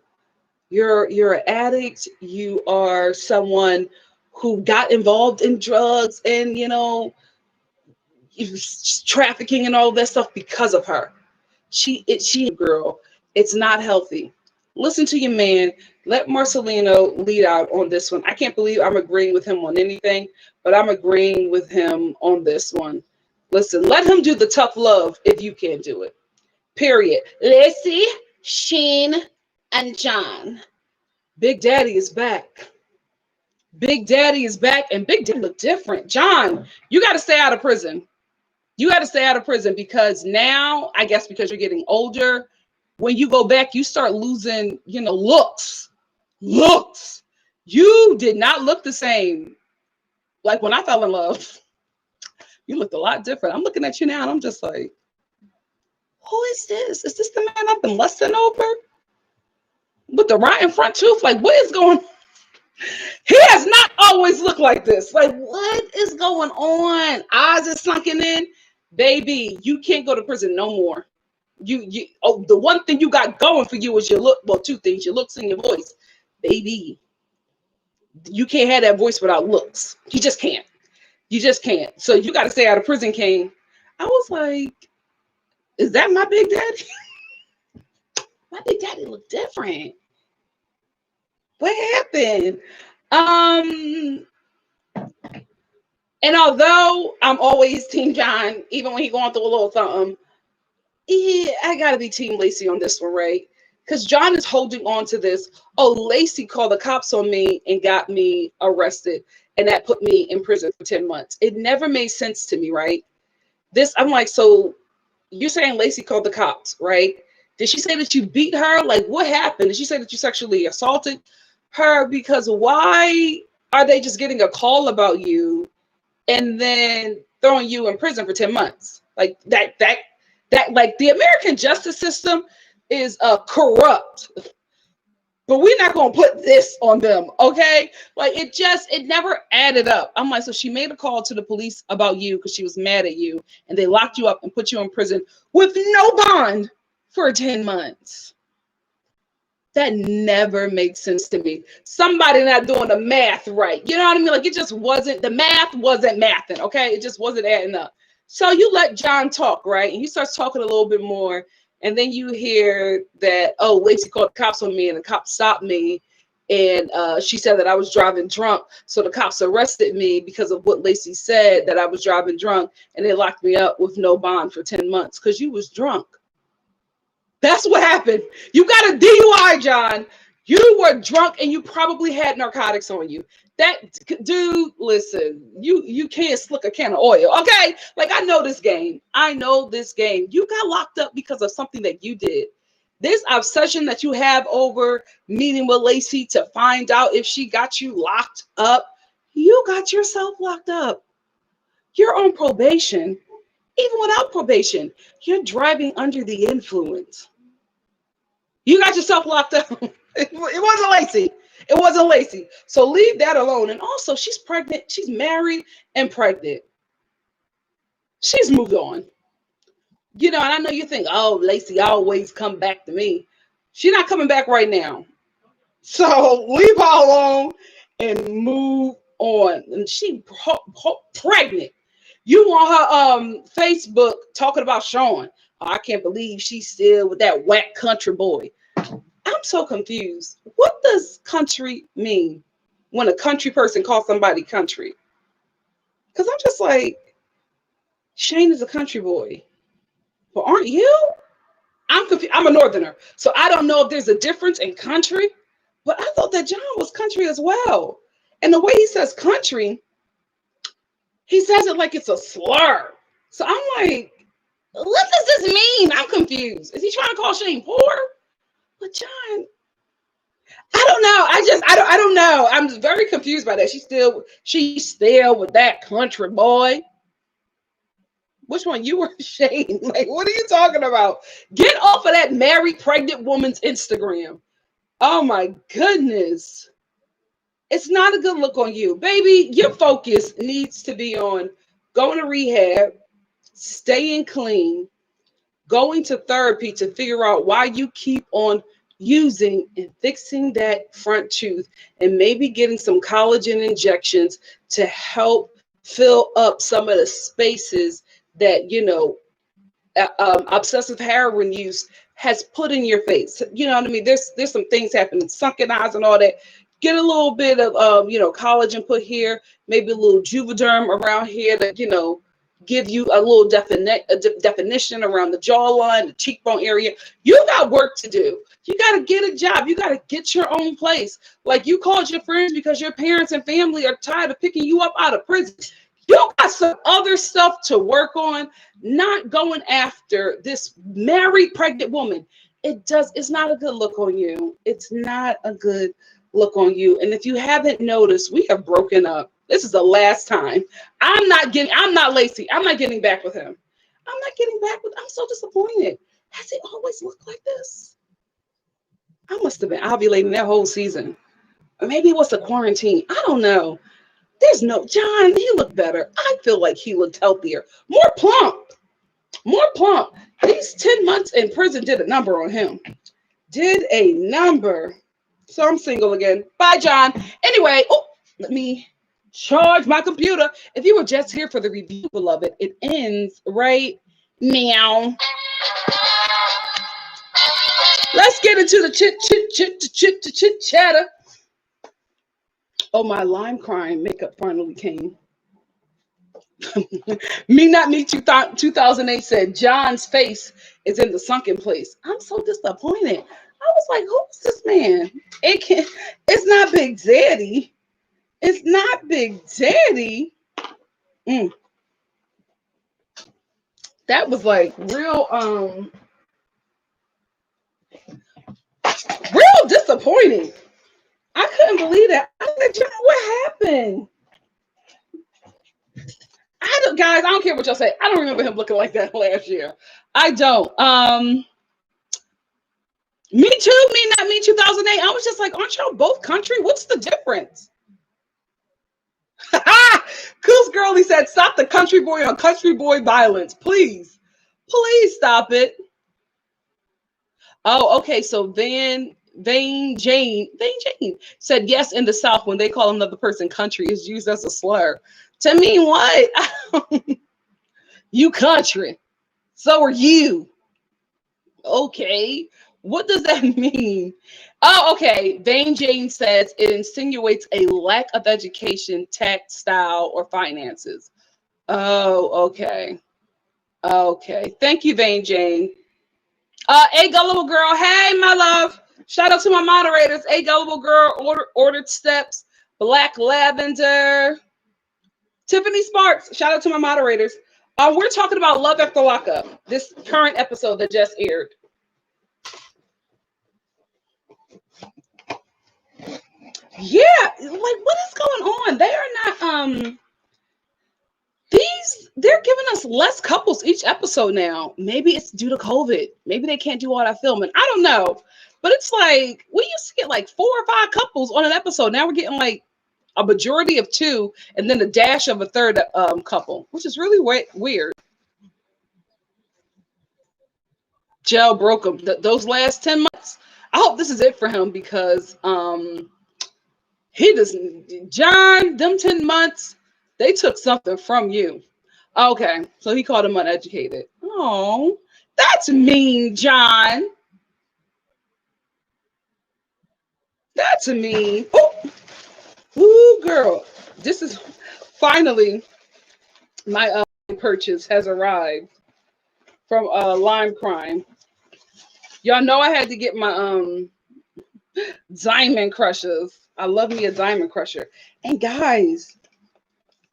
You're an addict. You are someone who got involved in drugs, and trafficking and all that stuff because of her. She girl, it's not healthy. Listen to your man. Let Marcelino lead out on this one. I can't believe I'm agreeing with him on anything, but I'm agreeing with him on this one. Listen, let him do the tough love if you can't do it. Period. Lacey, Sheen, and John. Big Daddy is back. Big Daddy is back, and Big Daddy look different. John, you got to stay out of prison. You got to stay out of prison because now, I guess because you're getting older, when you go back, you start losing, looks. Looks. You did not look the same. Like when I fell in love, you looked a lot different. I'm looking at you now and I'm just like, who is this? Is this the man I've been lusting over? With the rotten front tooth? Like, what is going on? He has not always looked like this. Like, what is going on? Eyes is sunken in. Baby, you can't go to prison no more. The one thing you got going for you is your look. Well, two things, your looks and your voice. Baby, you can't have that voice without looks. You just can't. You just can't. So you got to stay out of prison, King. I was like, is that my Big Daddy? My Big Daddy look different. What happened? And although I'm always Team John, even when he going through a little something, I gotta be Team Lacey on this one, right? Because John is holding on to this. Oh, Lacey called the cops on me and got me arrested, and that put me in prison for 10 months. It never made sense to me, right? I'm like, so you're saying Lacey called the cops, right? Did she say that you beat her? Like, what happened? Did she say that you sexually assaulted her? Because why are they just getting a call about you and then throwing you in prison for 10 months? Like that like the American justice system is corrupt, but we're not going to put this on them. Okay. Like it never added up. I'm like, so she made a call to the police about you because she was mad at you and they locked you up and put you in prison with no bond for 10 months. That never makes sense to me. Somebody not doing the math right. You know what I mean? Like the math wasn't mathing, okay? It just wasn't adding up. So you let John talk, right? And he starts talking a little bit more. And then you hear that, oh, Lacey called the cops on me and the cops stopped me. And she said that I was driving drunk. So the cops arrested me because of what Lacey said, that I was driving drunk. And they locked me up with no bond for 10 months because you was drunk. That's what happened. You got a DUI, John. You were drunk and you probably had narcotics on you. That dude, listen, you can't slick a can of oil, okay? Like, I know this game. You got locked up because of something that you did. This obsession that you have over meeting with Lacey to find out if she got you locked up, you got yourself locked up. You're on probation. Even without probation, you're driving under the influence. You got yourself locked up. It wasn't Lacey. It wasn't Lacey. So leave that alone. And also, she's pregnant. She's married and pregnant. She's moved on. And I know you think, oh, Lacey always come back to me. She's not coming back right now. So leave her alone and move on. And she pregnant. You on her Facebook talking about Sean. Oh, I can't believe she's still with that whack country boy. I'm so confused. What does country mean when a country person calls somebody country? Because I'm just like, Shane is a country boy. But aren't you? I'm confused. I'm a northerner. So I don't know if there's a difference in country. But I thought that John was country as well. And the way he says country, he says it like it's a slur. So I'm like, what does this mean? I'm confused. Is he trying to call Shane poor? But John, I don't know. I don't know. I'm very confused by that. She's still with that country boy. Which one? You were Shane? Like, what are you talking about? Get off of that married pregnant woman's Instagram. Oh my goodness. It's not a good look on you. Baby, your focus needs to be on going to rehab, staying clean, going to therapy to figure out why you keep on using and fixing that front tooth, and maybe getting some collagen injections to help fill up some of the spaces that, obsessive heroin use has put in your face. You know what I mean? There's some things happening, sunken eyes and all that. Get a little bit of collagen put here, maybe a little Juvederm around here that give you a little definition around the jawline, the cheekbone area. You got work to do. You got to get a job. You got to get your own place. Like, you called your friends because your parents and family are tired of picking you up out of prison. You got some other stuff to work on, not going after this married pregnant woman. It's not a good look on you. It's not a good look on you. And if you haven't noticed, we have broken up. This is the last time. I'm not Lacey. I'm not getting back with him. I'm so disappointed. Has he always looked like this? I must have been ovulating that whole season. Or maybe it was the quarantine. I don't know. There's no John. He looked better. I feel like he looked healthier. More plump. These 10 months in prison did a number on him. Did a number. So I'm single again. Bye, John. Anyway, let me charge my computer. If you were just here for the review, beloved, it ends right now. Let's get into the chit chatter. Oh, my lime crime makeup finally came. Me Not Me 2008 said John's face is in the sunken place. I'm so disappointed. I was like, who's this man? It's not Big Daddy. It's not Big Daddy. That was like real disappointing. I couldn't believe that. I said, John, what happened? Guys, I don't care what y'all say. I don't remember him looking like that last year. I don't. Me too, Me Not Me 2008. I was just like, aren't y'all both country? What's the difference? Coos Girlie said, stop the country boy on country boy violence. Please stop it. Oh, okay. So Vain Jane said, yes, in the South, when they call another person country, is used as a slur. To mean what? You country. So are you. Okay. What does that mean? Oh, okay. Vain Jane says it insinuates a lack of education, tech, style, or finances. Oh, okay. Okay. Thank you, Vain Jane. A Gullible Girl. Hey, my love. Shout out to my moderators. A Gullible Girl, Ordered Steps, Black Lavender. Tiffany Sparks. Shout out to my moderators. We're talking about Love After Lockup, this current episode that just aired. Yeah, like, what is going on? They are not they're giving us less couples each episode now. Maybe it's due to COVID. Maybe they can't do all that filming. I don't know. But it's like, we used to get like 4 or 5 couples on an episode. Now we're getting like a majority of 2 and then a dash of a third couple, which is really weird. Jail broke him. Those last 10 months. I hope this is it for him because he doesn't. John, them 10 months, they took something from you. Okay, so he called him uneducated. Oh, that's mean, John. That's mean. Ooh, girl. This is finally my purchase has arrived from Lime Crime. Y'all know I had to get my Diamond Crushers. I love me a Diamond Crusher. And guys,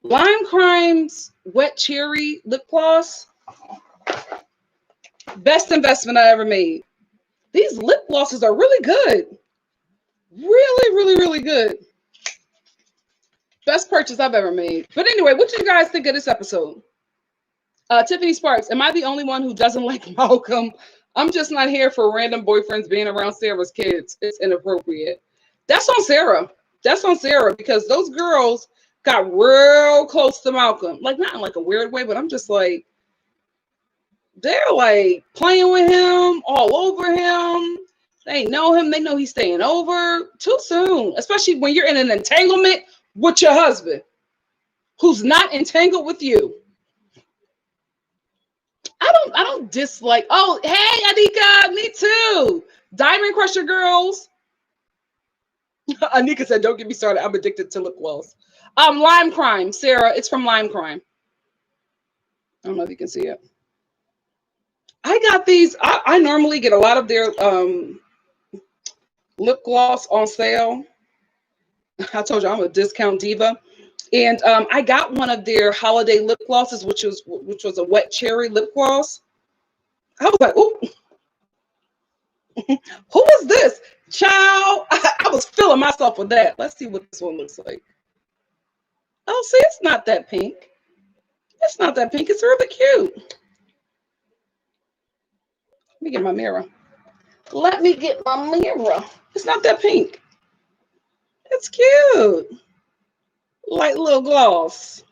Lime Crime's Wet Cherry lip gloss, best investment I ever made. These lip glosses are really good. Really, really, really good. Best purchase I've ever made. But anyway, what do you guys think of this episode? Tiffany Sparks, am I the only one who doesn't like Malcolm? I'm just not here for random boyfriends being around Sarah's kids. It's inappropriate. That's on Sarah. That's on Sarah because those girls got real close to Malcolm. Like, not in like a weird way, but I'm just like, they're like playing with him, all over him. They know him. They know he's staying over too soon, especially when you're in an entanglement with your husband who's not entangled with you. don't dislike. Oh, hey, Anika, me too. Diamond Crusher girls. Anika said, "Don't get me started. I'm addicted to lip gloss." Lime Crime, Sarah. It's from Lime Crime. I don't know if you can see it. I got these. I normally get a lot of their lip gloss on sale. I told you I'm a discount diva. And I got one of their holiday lip glosses, which was a wet cherry lip gloss. I was like, "Ooh, who is this?" Child, I was feeling myself with that. Let's see what this one looks like. Oh, see, it's not that pink. It's not that pink. It's really cute. Let me get my mirror. Let me get my mirror. It's not that pink. It's cute. Light little gloss.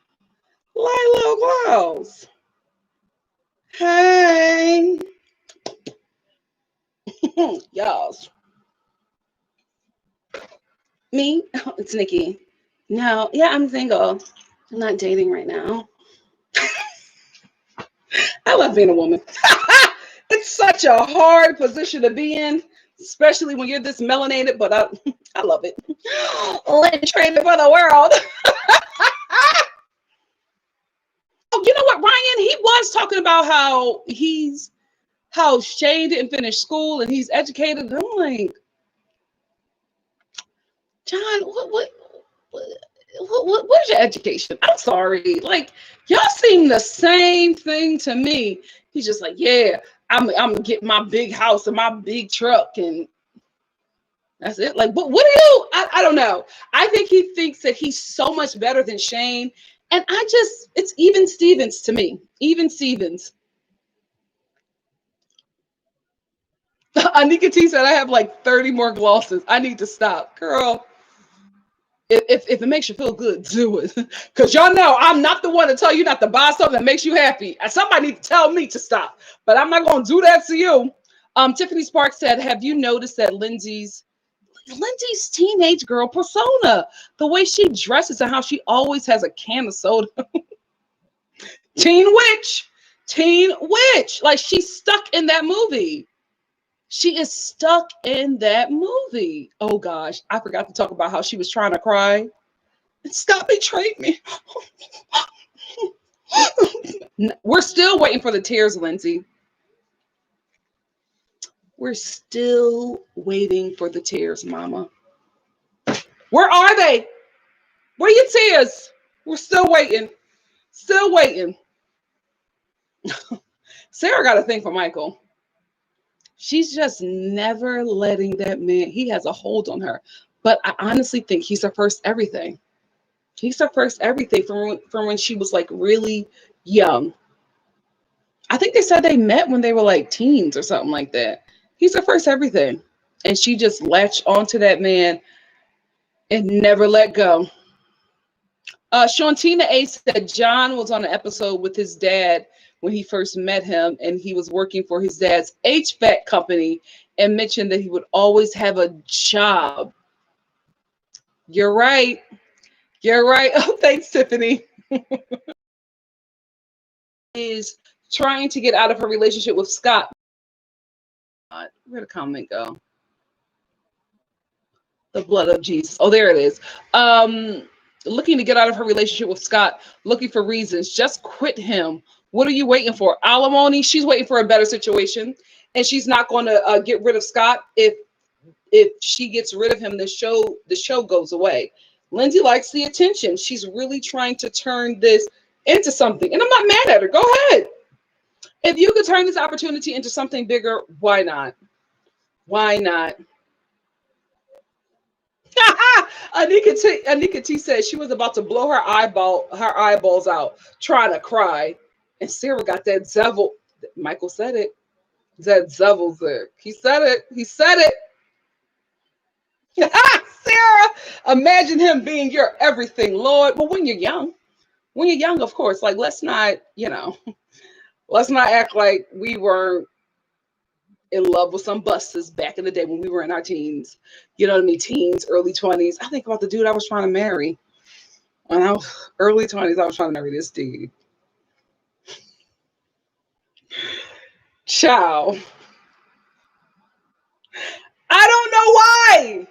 Light little gloss. Hey. Y'all. Me? It's Nikki. No, yeah, I'm single. I'm not dating right now. I love being a woman. It's such a hard position to be in, especially when you're this melanated, but I love it. Let's trade it for the world. Oh, you know what, Ryan? He was talking about how Shane didn't finish school and he's educated. And I'm like, John, what's your education? I'm sorry. Like, y'all seem the same thing to me. He's just like, yeah, I'm gonna get my big house and my big truck, and that's it. Like, what do you? I don't know. I think he thinks that he's so much better than Shane, and it's even Stevens to me. Even Stevens. Anika T said I have like 30 more glosses. I need to stop, girl. If it makes you feel good, do it. Because y'all know I'm not the one to tell you not to buy something that makes you happy. Somebody need to tell me to stop. But I'm not going to do that to you. Tiffany Sparks said, have you noticed that Lindsey's teenage girl persona, the way she dresses and how she always has a can of soda? Teen witch. Like, she's stuck in that movie. She is stuck in that movie. Oh gosh, I forgot to talk about how she was trying to cry. Stop betraying me. We're still waiting for the tears, Lindsey. We're still waiting for the tears, Mama. Where are they? Where are your tears? We're still waiting. Still waiting. Sarah got a thing for Michael. She's just never letting that man, he has a hold on her. But I honestly think he's her first everything. He's her first everything from when she was like really young. I think they said they met when they were like teens or something like that. He's her first everything. And she just latched onto that man and never let go. Shantina A said John was on an episode with his dad when he first met him, and he was working for his dad's HVAC company and mentioned that he would always have a job. You're right. You're right. Oh, thanks, Tiffany. Is trying to get out of her relationship with Scott. Where'd the comment go? The blood of Jesus. Oh, there it is. Looking to get out of her relationship with Scott, looking for reasons. Just quit him. What are you waiting for? Alimony? She's waiting for a better situation, and she's not going to get rid of Scott. If she gets rid of him, the show goes away. Lindsey likes the attention. She's really trying to turn this into something, and I'm not mad at her. Go ahead. If you could turn this opportunity into something bigger, why not? Why not? Anika T said she was about to blow her eyeballs out, trying to cry. And Sarah got that devil. Michael said it. That devil's there. He said it. He said it. Sarah, imagine him being your everything, Lord. But when you're young, of course, like let's not act like we weren't in love with some busters back in the day when we were in our teens. You know what I mean? Teens, early 20s. I think about the dude I was trying to marry. When I was early 20s, I was trying to marry this dude. Ciao. I don't know why,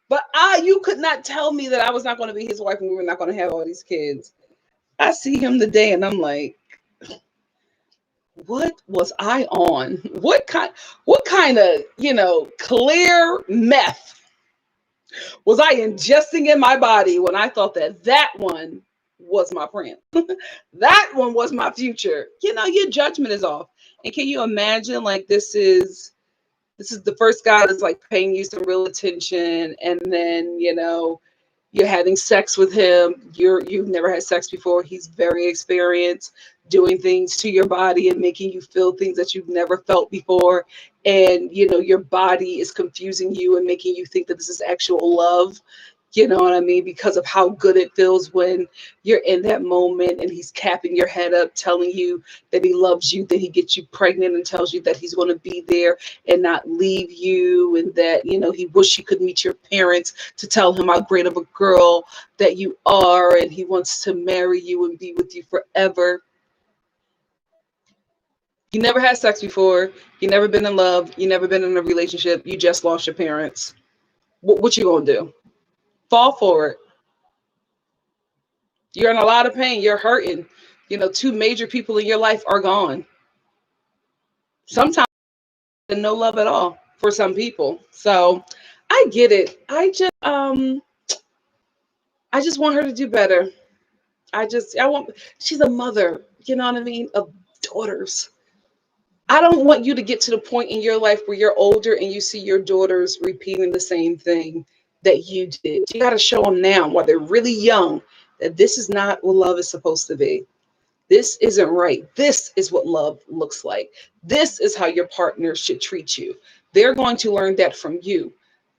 but you could not tell me that I was not going to be his wife and we were not going to have all these kids. I see him today and I'm like, what was I on? What kind of, clear meth was I ingesting in my body when I thought that one was my prince? That one was my future. Your judgment is off. And can you imagine, like, this is the first guy that's like paying you some real attention, and then you're having sex with him. You've never had sex before. He's very experienced doing things to your body and making you feel things that you've never felt before. And your body is confusing you and making you think that this is actual love. You know what I mean? Because of how good it feels when you're in that moment and he's capping your head up, telling you that he loves you, that he gets you pregnant and tells you that he's going to be there and not leave you, and that he wish he could meet your parents to tell him how great of a girl that you are, and he wants to marry you and be with you forever. You never had sex before. You never been in love. You never been in a relationship. You just lost your parents. What you gonna do? Fall for it. You're in a lot of pain. You're hurting. Two major people in your life are gone. Sometimes no love at all for some people. So I get it. I just want her to do better. I want, she's a mother, you know what I mean, of daughters. I don't want you to get to the point in your life where you're older and you see your daughters repeating the same thing that you did. You got to show them now while they're really young that this is not what love is supposed to be. This isn't right. This is what love looks like. This is how your partner should treat you. They're going to learn that from you.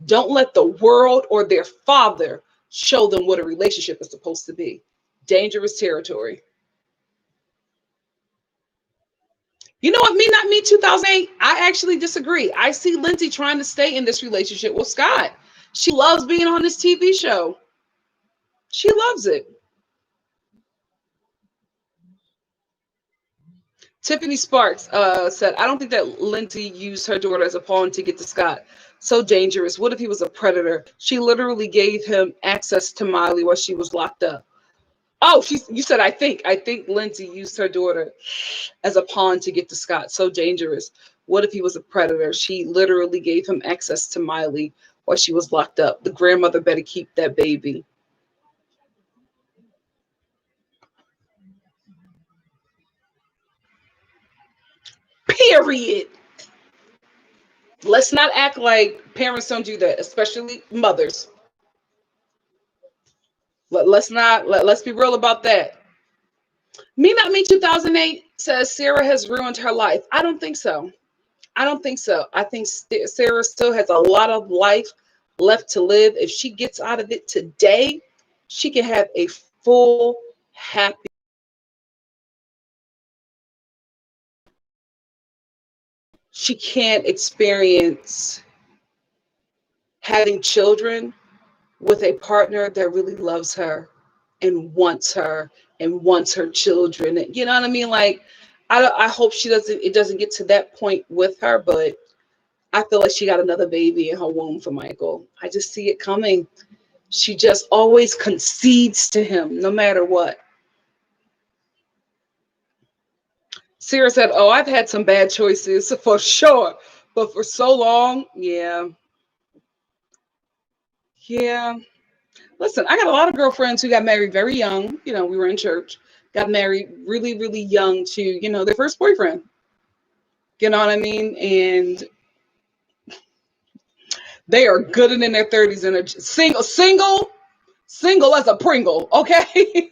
Don't let the world or their father show them what a relationship is supposed to be. Dangerous territory. You know what? Me, not me, 2008. I actually disagree. I see Lindsey trying to stay in this relationship with Scott. She loves being on this TV show. She loves it. Tiffany Sparks said, I don't think that Lindsey used her daughter as a pawn to get to Scott. So dangerous. What if he was a predator? She literally gave him access to Miley while she was locked up. Oh, you said, I think. I think Lindsey used her daughter as a pawn to get to Scott. So dangerous. What if he was a predator? She literally gave him access to Miley while she was locked up. The grandmother better keep that baby. Period. Let's not act like parents don't do that, especially mothers. Let's be real about that. Me Not Me 2008 says Sarah has ruined her life. I don't think so. I don't think so. I think Sarah still has a lot of life left to live. If she gets out of it today, she can have a full, happy. She can't experience having children with a partner that really loves her and wants her children. You know what I mean? Like, I hope it doesn't get to that point with her, but I feel like she got another baby in her womb for Michael. I just see it coming. She just always concedes to him no matter what. Sarah said, oh, I've had some bad choices for sure, but for so long, yeah. Yeah. Listen, I got a lot of girlfriends who got married very young. We were in church, got married really, really young to, their first boyfriend. You know what I mean? And they are good and in their 30s and are single as a Pringle. Okay.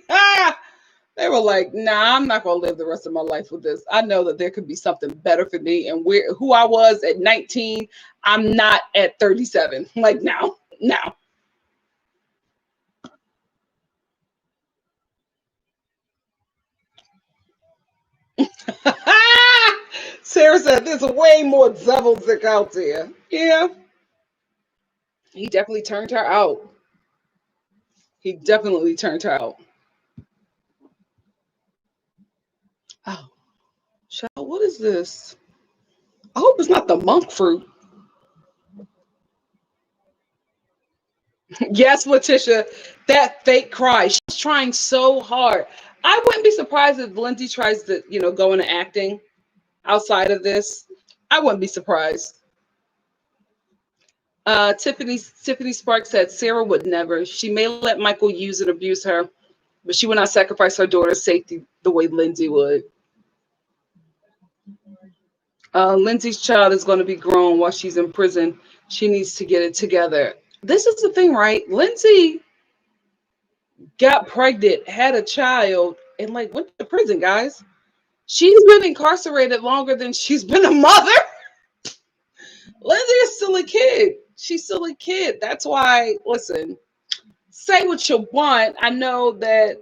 They were like, nah, I'm not going to live the rest of my life with this. I know that there could be something better for me. And who I was at 19, I'm not at 37. Like, now. Sarah said, there's way more devils out there. Yeah. He definitely turned her out. He definitely turned her out. Oh, child, what is this? I hope it's not the monk fruit. Yes, Letitia, that fake cry. She's trying so hard. I wouldn't be surprised if Lindsey tries to, go into acting outside of this. I wouldn't be surprised. Tiffany Sparks said Sarah would never. She may let Michael use and abuse her, but she would not sacrifice her daughter's safety the way Lindsey would. Lindsey's child is going to be grown while she's in prison. She needs to get it together. This is the thing, right? Lindsey got pregnant, had a child, and went to prison, guys. She's been incarcerated longer than she's been a mother. Lindsey is still a kid. She's still a kid. That's why, listen, say what you want. I know that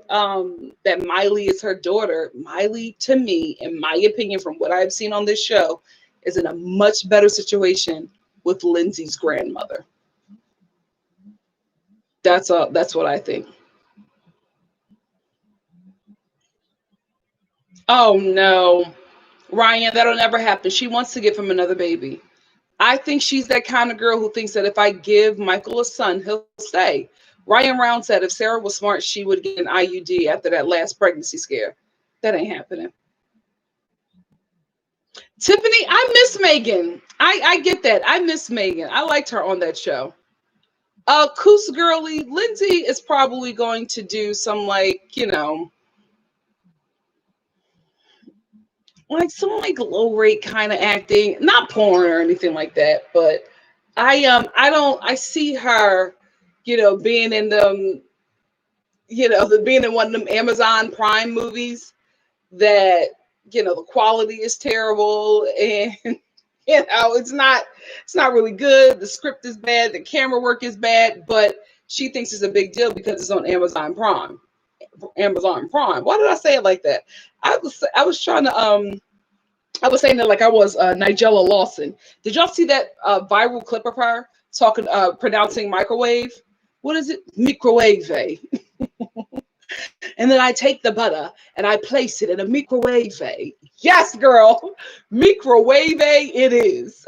that Miley is her daughter. Miley, to me, in my opinion, from what I've seen on this show, is in a much better situation with Lindsey's grandmother. That's what I think. Oh no, Ryan, that'll never happen. She wants to give him another baby. I think she's that kind of girl who thinks that if I give Michael a son, he'll stay. Ryan Round said if Sarah was smart, she would get an IUD after that last pregnancy scare. That ain't happening. Tiffany, I miss Megan. I get that. I miss Megan. I liked her on that show. Coos Girly, Lindsey is probably going to do some some low rate kind of acting, not porn or anything like that, but I see her, being in them, being in one of them Amazon Prime movies that, the quality is terrible and it's not really good. The script is bad, the camera work is bad, but she thinks it's a big deal because it's on Amazon Prime. Amazon Prime. Why did I say it like that? I was trying to I was saying that like I was Nigella Lawson. Did y'all see that viral clip of her talking pronouncing microwave? What is it? Microwave. And then I take the butter and I place it in a microwave. Yes, girl. Microwave it is.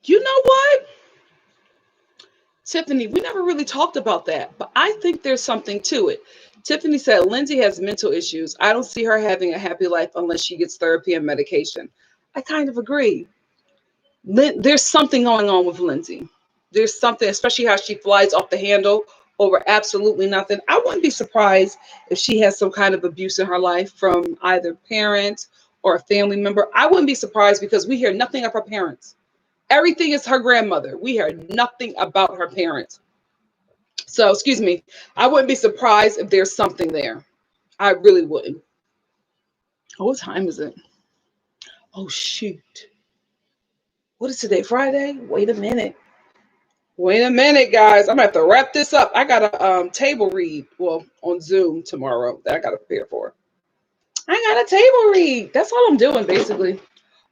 You know what? Tiffany, we never really talked about that, but I think there's something to it. Tiffany said Lindsey has mental issues. I don't see her having a happy life unless she gets therapy and medication. I kind of agree. There's something going on with Lindsey. There's something, especially how she flies off the handle over absolutely nothing. I wouldn't be surprised if she has some kind of abuse in her life from either parents or a family member. I wouldn't be surprised because we hear nothing of her parents. Everything is her grandmother. We hear nothing about her parents. So, excuse me, I wouldn't be surprised if there's something there. I really wouldn't. Oh, what time is it? Oh, shoot. What is today? Friday? Wait a minute. Wait a minute, guys. I'm gonna have to wrap this up. I got a table read, well, on Zoom tomorrow that I gotta prepare for. I got a table read. That's all I'm doing, basically.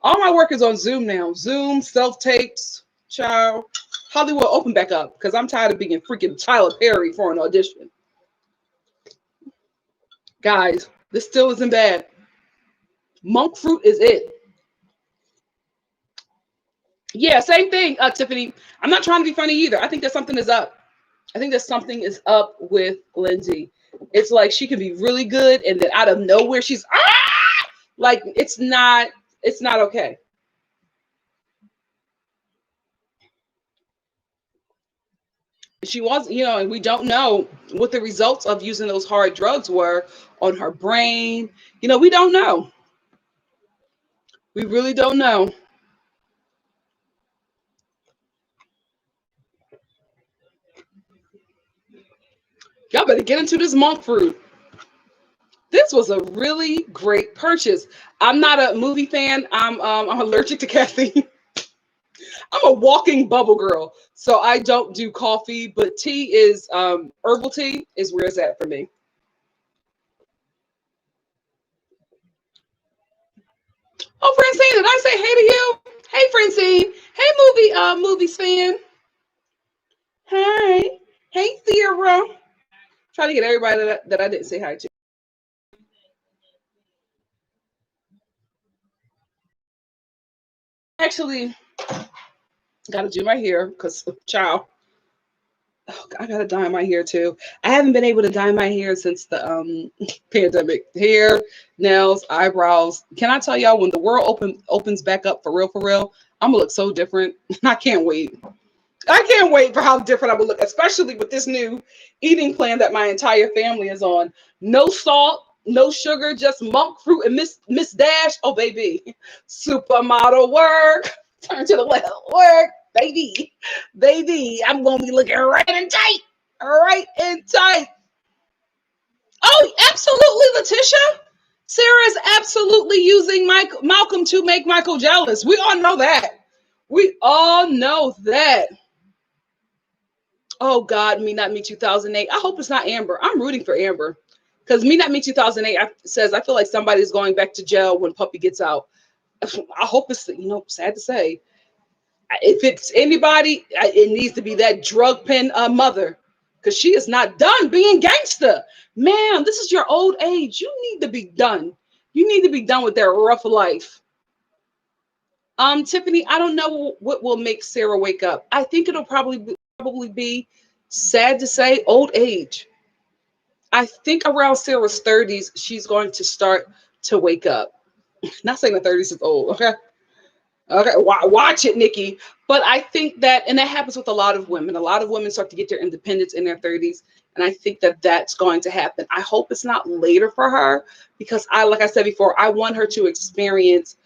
All my work is on Zoom now. Zoom, self-tapes, child. Hollywood open back up because I'm tired of being freaking Tyler Perry for an audition. Guys, this still isn't bad. Monk fruit is it. Yeah, same thing, Tiffany. I'm not trying to be funny either. I think that something is up. I think that something is up with Lindsey. It's like she can be really good, and then out of nowhere, she's like it's not okay. She was, and we don't know what the results of using those hard drugs were on her brain. We don't know. We really don't know. Y'all better get into this monk fruit. This was a really great purchase. I'm not a movie fan. I'm allergic to caffeine. I'm a walking bubble girl, so I don't do coffee. But tea is herbal tea is where it's at for me. Oh, Francine, did I say hey to you? Hey, Francine. Hey, movies fan. Hi. Hey, Sierra. Trying to get everybody that I didn't say hi to. Actually, got to do my hair because, child, oh, I got to dye my hair too. I haven't been able to dye my hair since the pandemic. Hair, nails, eyebrows. Can I tell y'all, when the world opens back up for real, I'm gonna look so different. I can't wait. I can't wait for how different I will look, especially with this new eating plan that my entire family is on. No salt, no sugar, just monk fruit and Miss Dash. Oh baby, supermodel work. Turn to the left, work, baby, baby. I'm gonna be looking right and tight, right and tight. Oh, absolutely, Letitia. Sarah is absolutely using Malcolm to make Michael jealous. We all know that. We all know that. Oh God, Me Not Me 2008. I hope it's not Amber. I'm rooting for Amber because Me Not Me 2008 says I feel like somebody's going back to jail when Puppy gets out. I hope it's, sad to say, if it's anybody, it needs to be that drug pen mother because she is not done being gangster. Man, this is your old age. You need to be done. You need to be done with that rough life. Tiffany, I don't know what will make Sarah wake up. I think it'll probably be, sad to say, old age. I think around Sarah's 30s, she's going to start to wake up. Not saying the 30s is old, okay? Okay, watch it, Nikki. But I think that, and that happens with a lot of women. A lot of women start to get their independence in their 30s, and I think that that's going to happen. I hope it's not later for her because like I said before, I want her to experience,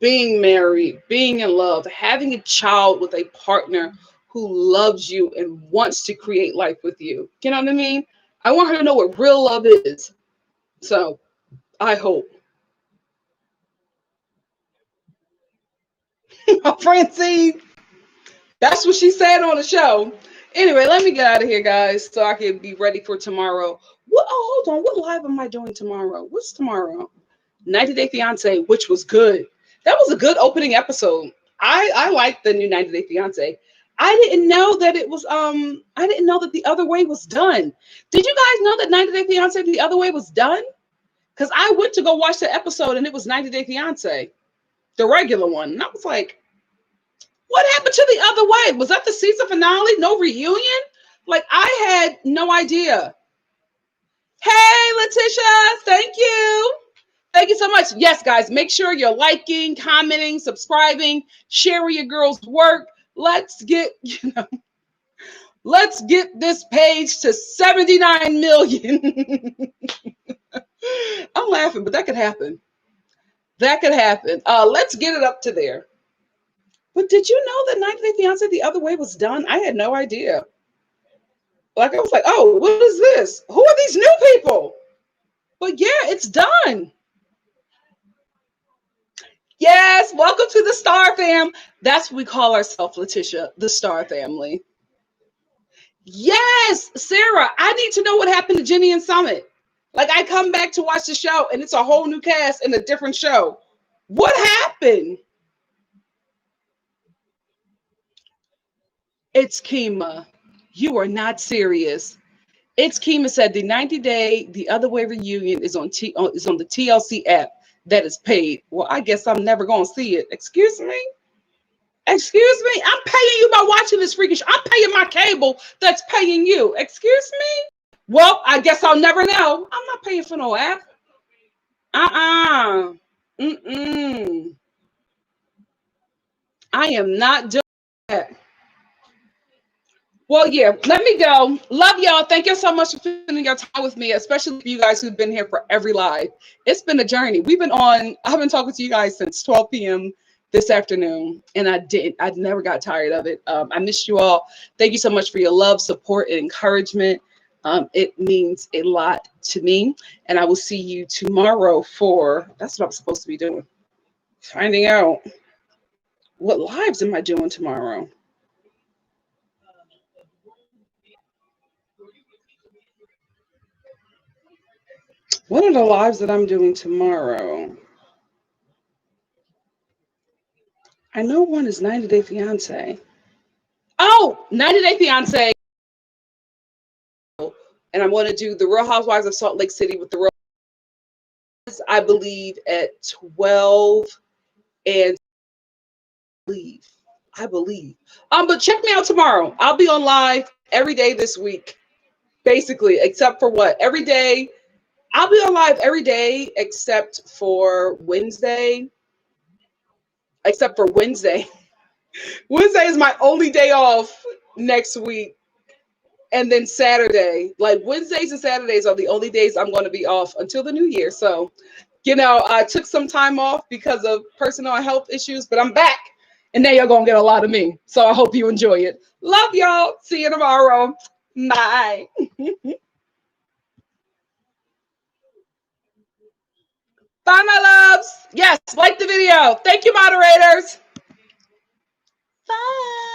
being married, being in love, having a child with a partner who loves you and wants to create life with you. You know what I mean? I want her to know what real love is. So I hope. Francine, that's what she said on the show. Anyway, let me get out of here, guys, so I can be ready for tomorrow. Hold on. What live am I doing tomorrow? What's tomorrow? 90 Day Fiance, which was good. That was a good opening episode. I like the new 90 Day Fiance. I didn't know that it was I didn't know that The Other Way was done. Did you guys know that 90 Day Fiance The Other Way was done? Because I went to go watch the episode and it was 90 Day Fiance, the regular one. And I was like, what happened to The Other Way? Was that the season finale? No reunion? Like, I had no idea. Hey, Letitia, thank you. Thank you so much. Yes, guys, make sure you're liking, commenting, subscribing, sharing your girls' work. Let's get this page to 79 million. I'm laughing, but that could happen. That could happen. Let's get it up to there. But did you know that 90 Day Fiance The Other Way was done? I had no idea. Like, I was like, oh, what is this? Who are these new people? But yeah, it's done. Yes, welcome to the Star Fam. That's what we call ourselves, Letitia, the Star Family. Yes, Sarah, I need to know what happened to Jenny and Summit. Like, I come back to watch the show and it's a whole new cast in a different show. What happened? It's Kima. You are not serious. It's Kima said the 90 Day The Other Way reunion is on the TLC app that is paid. Well, I guess I'm never going to see it. Excuse me? Excuse me? I'm paying you by watching this freakish. I'm paying my cable that's paying you. Excuse me? Well, I guess I'll never know. I'm not paying for no app. Mm-mm. I am not doing that. Well, yeah, let me go. Love y'all. Thank you so much for spending your time with me, especially for you guys who've been here for every live. It's been a journey. I've been talking to you guys since 12 p.m. this afternoon, and I never got tired of it. I missed you all. Thank you so much for your love, support, and encouragement. It means a lot to me, and I will see you tomorrow that's what I'm supposed to be doing. Finding out what lives am I doing tomorrow. What are the lives that I'm doing tomorrow? I know one is 90 Day Fiance. Oh, Oh, 90 Day Fiance. And I'm going to do the Real Housewives of Salt Lake City with the Real, I believe, at 12 and I believe. But check me out tomorrow. I'll be on live every day this week, basically, except for what? Every day. I'll be on live every day except for Wednesday. Except for Wednesday. Wednesday is my only day off next week. And then Saturday, like Wednesdays and Saturdays are the only days I'm going to be off until the new year. So, I took some time off because of personal health issues, but I'm back. And now you're going to get a lot of me. So I hope you enjoy it. Love y'all. See you tomorrow. Bye. Bye, my loves. Yes, like the video. Thank you, moderators. Bye.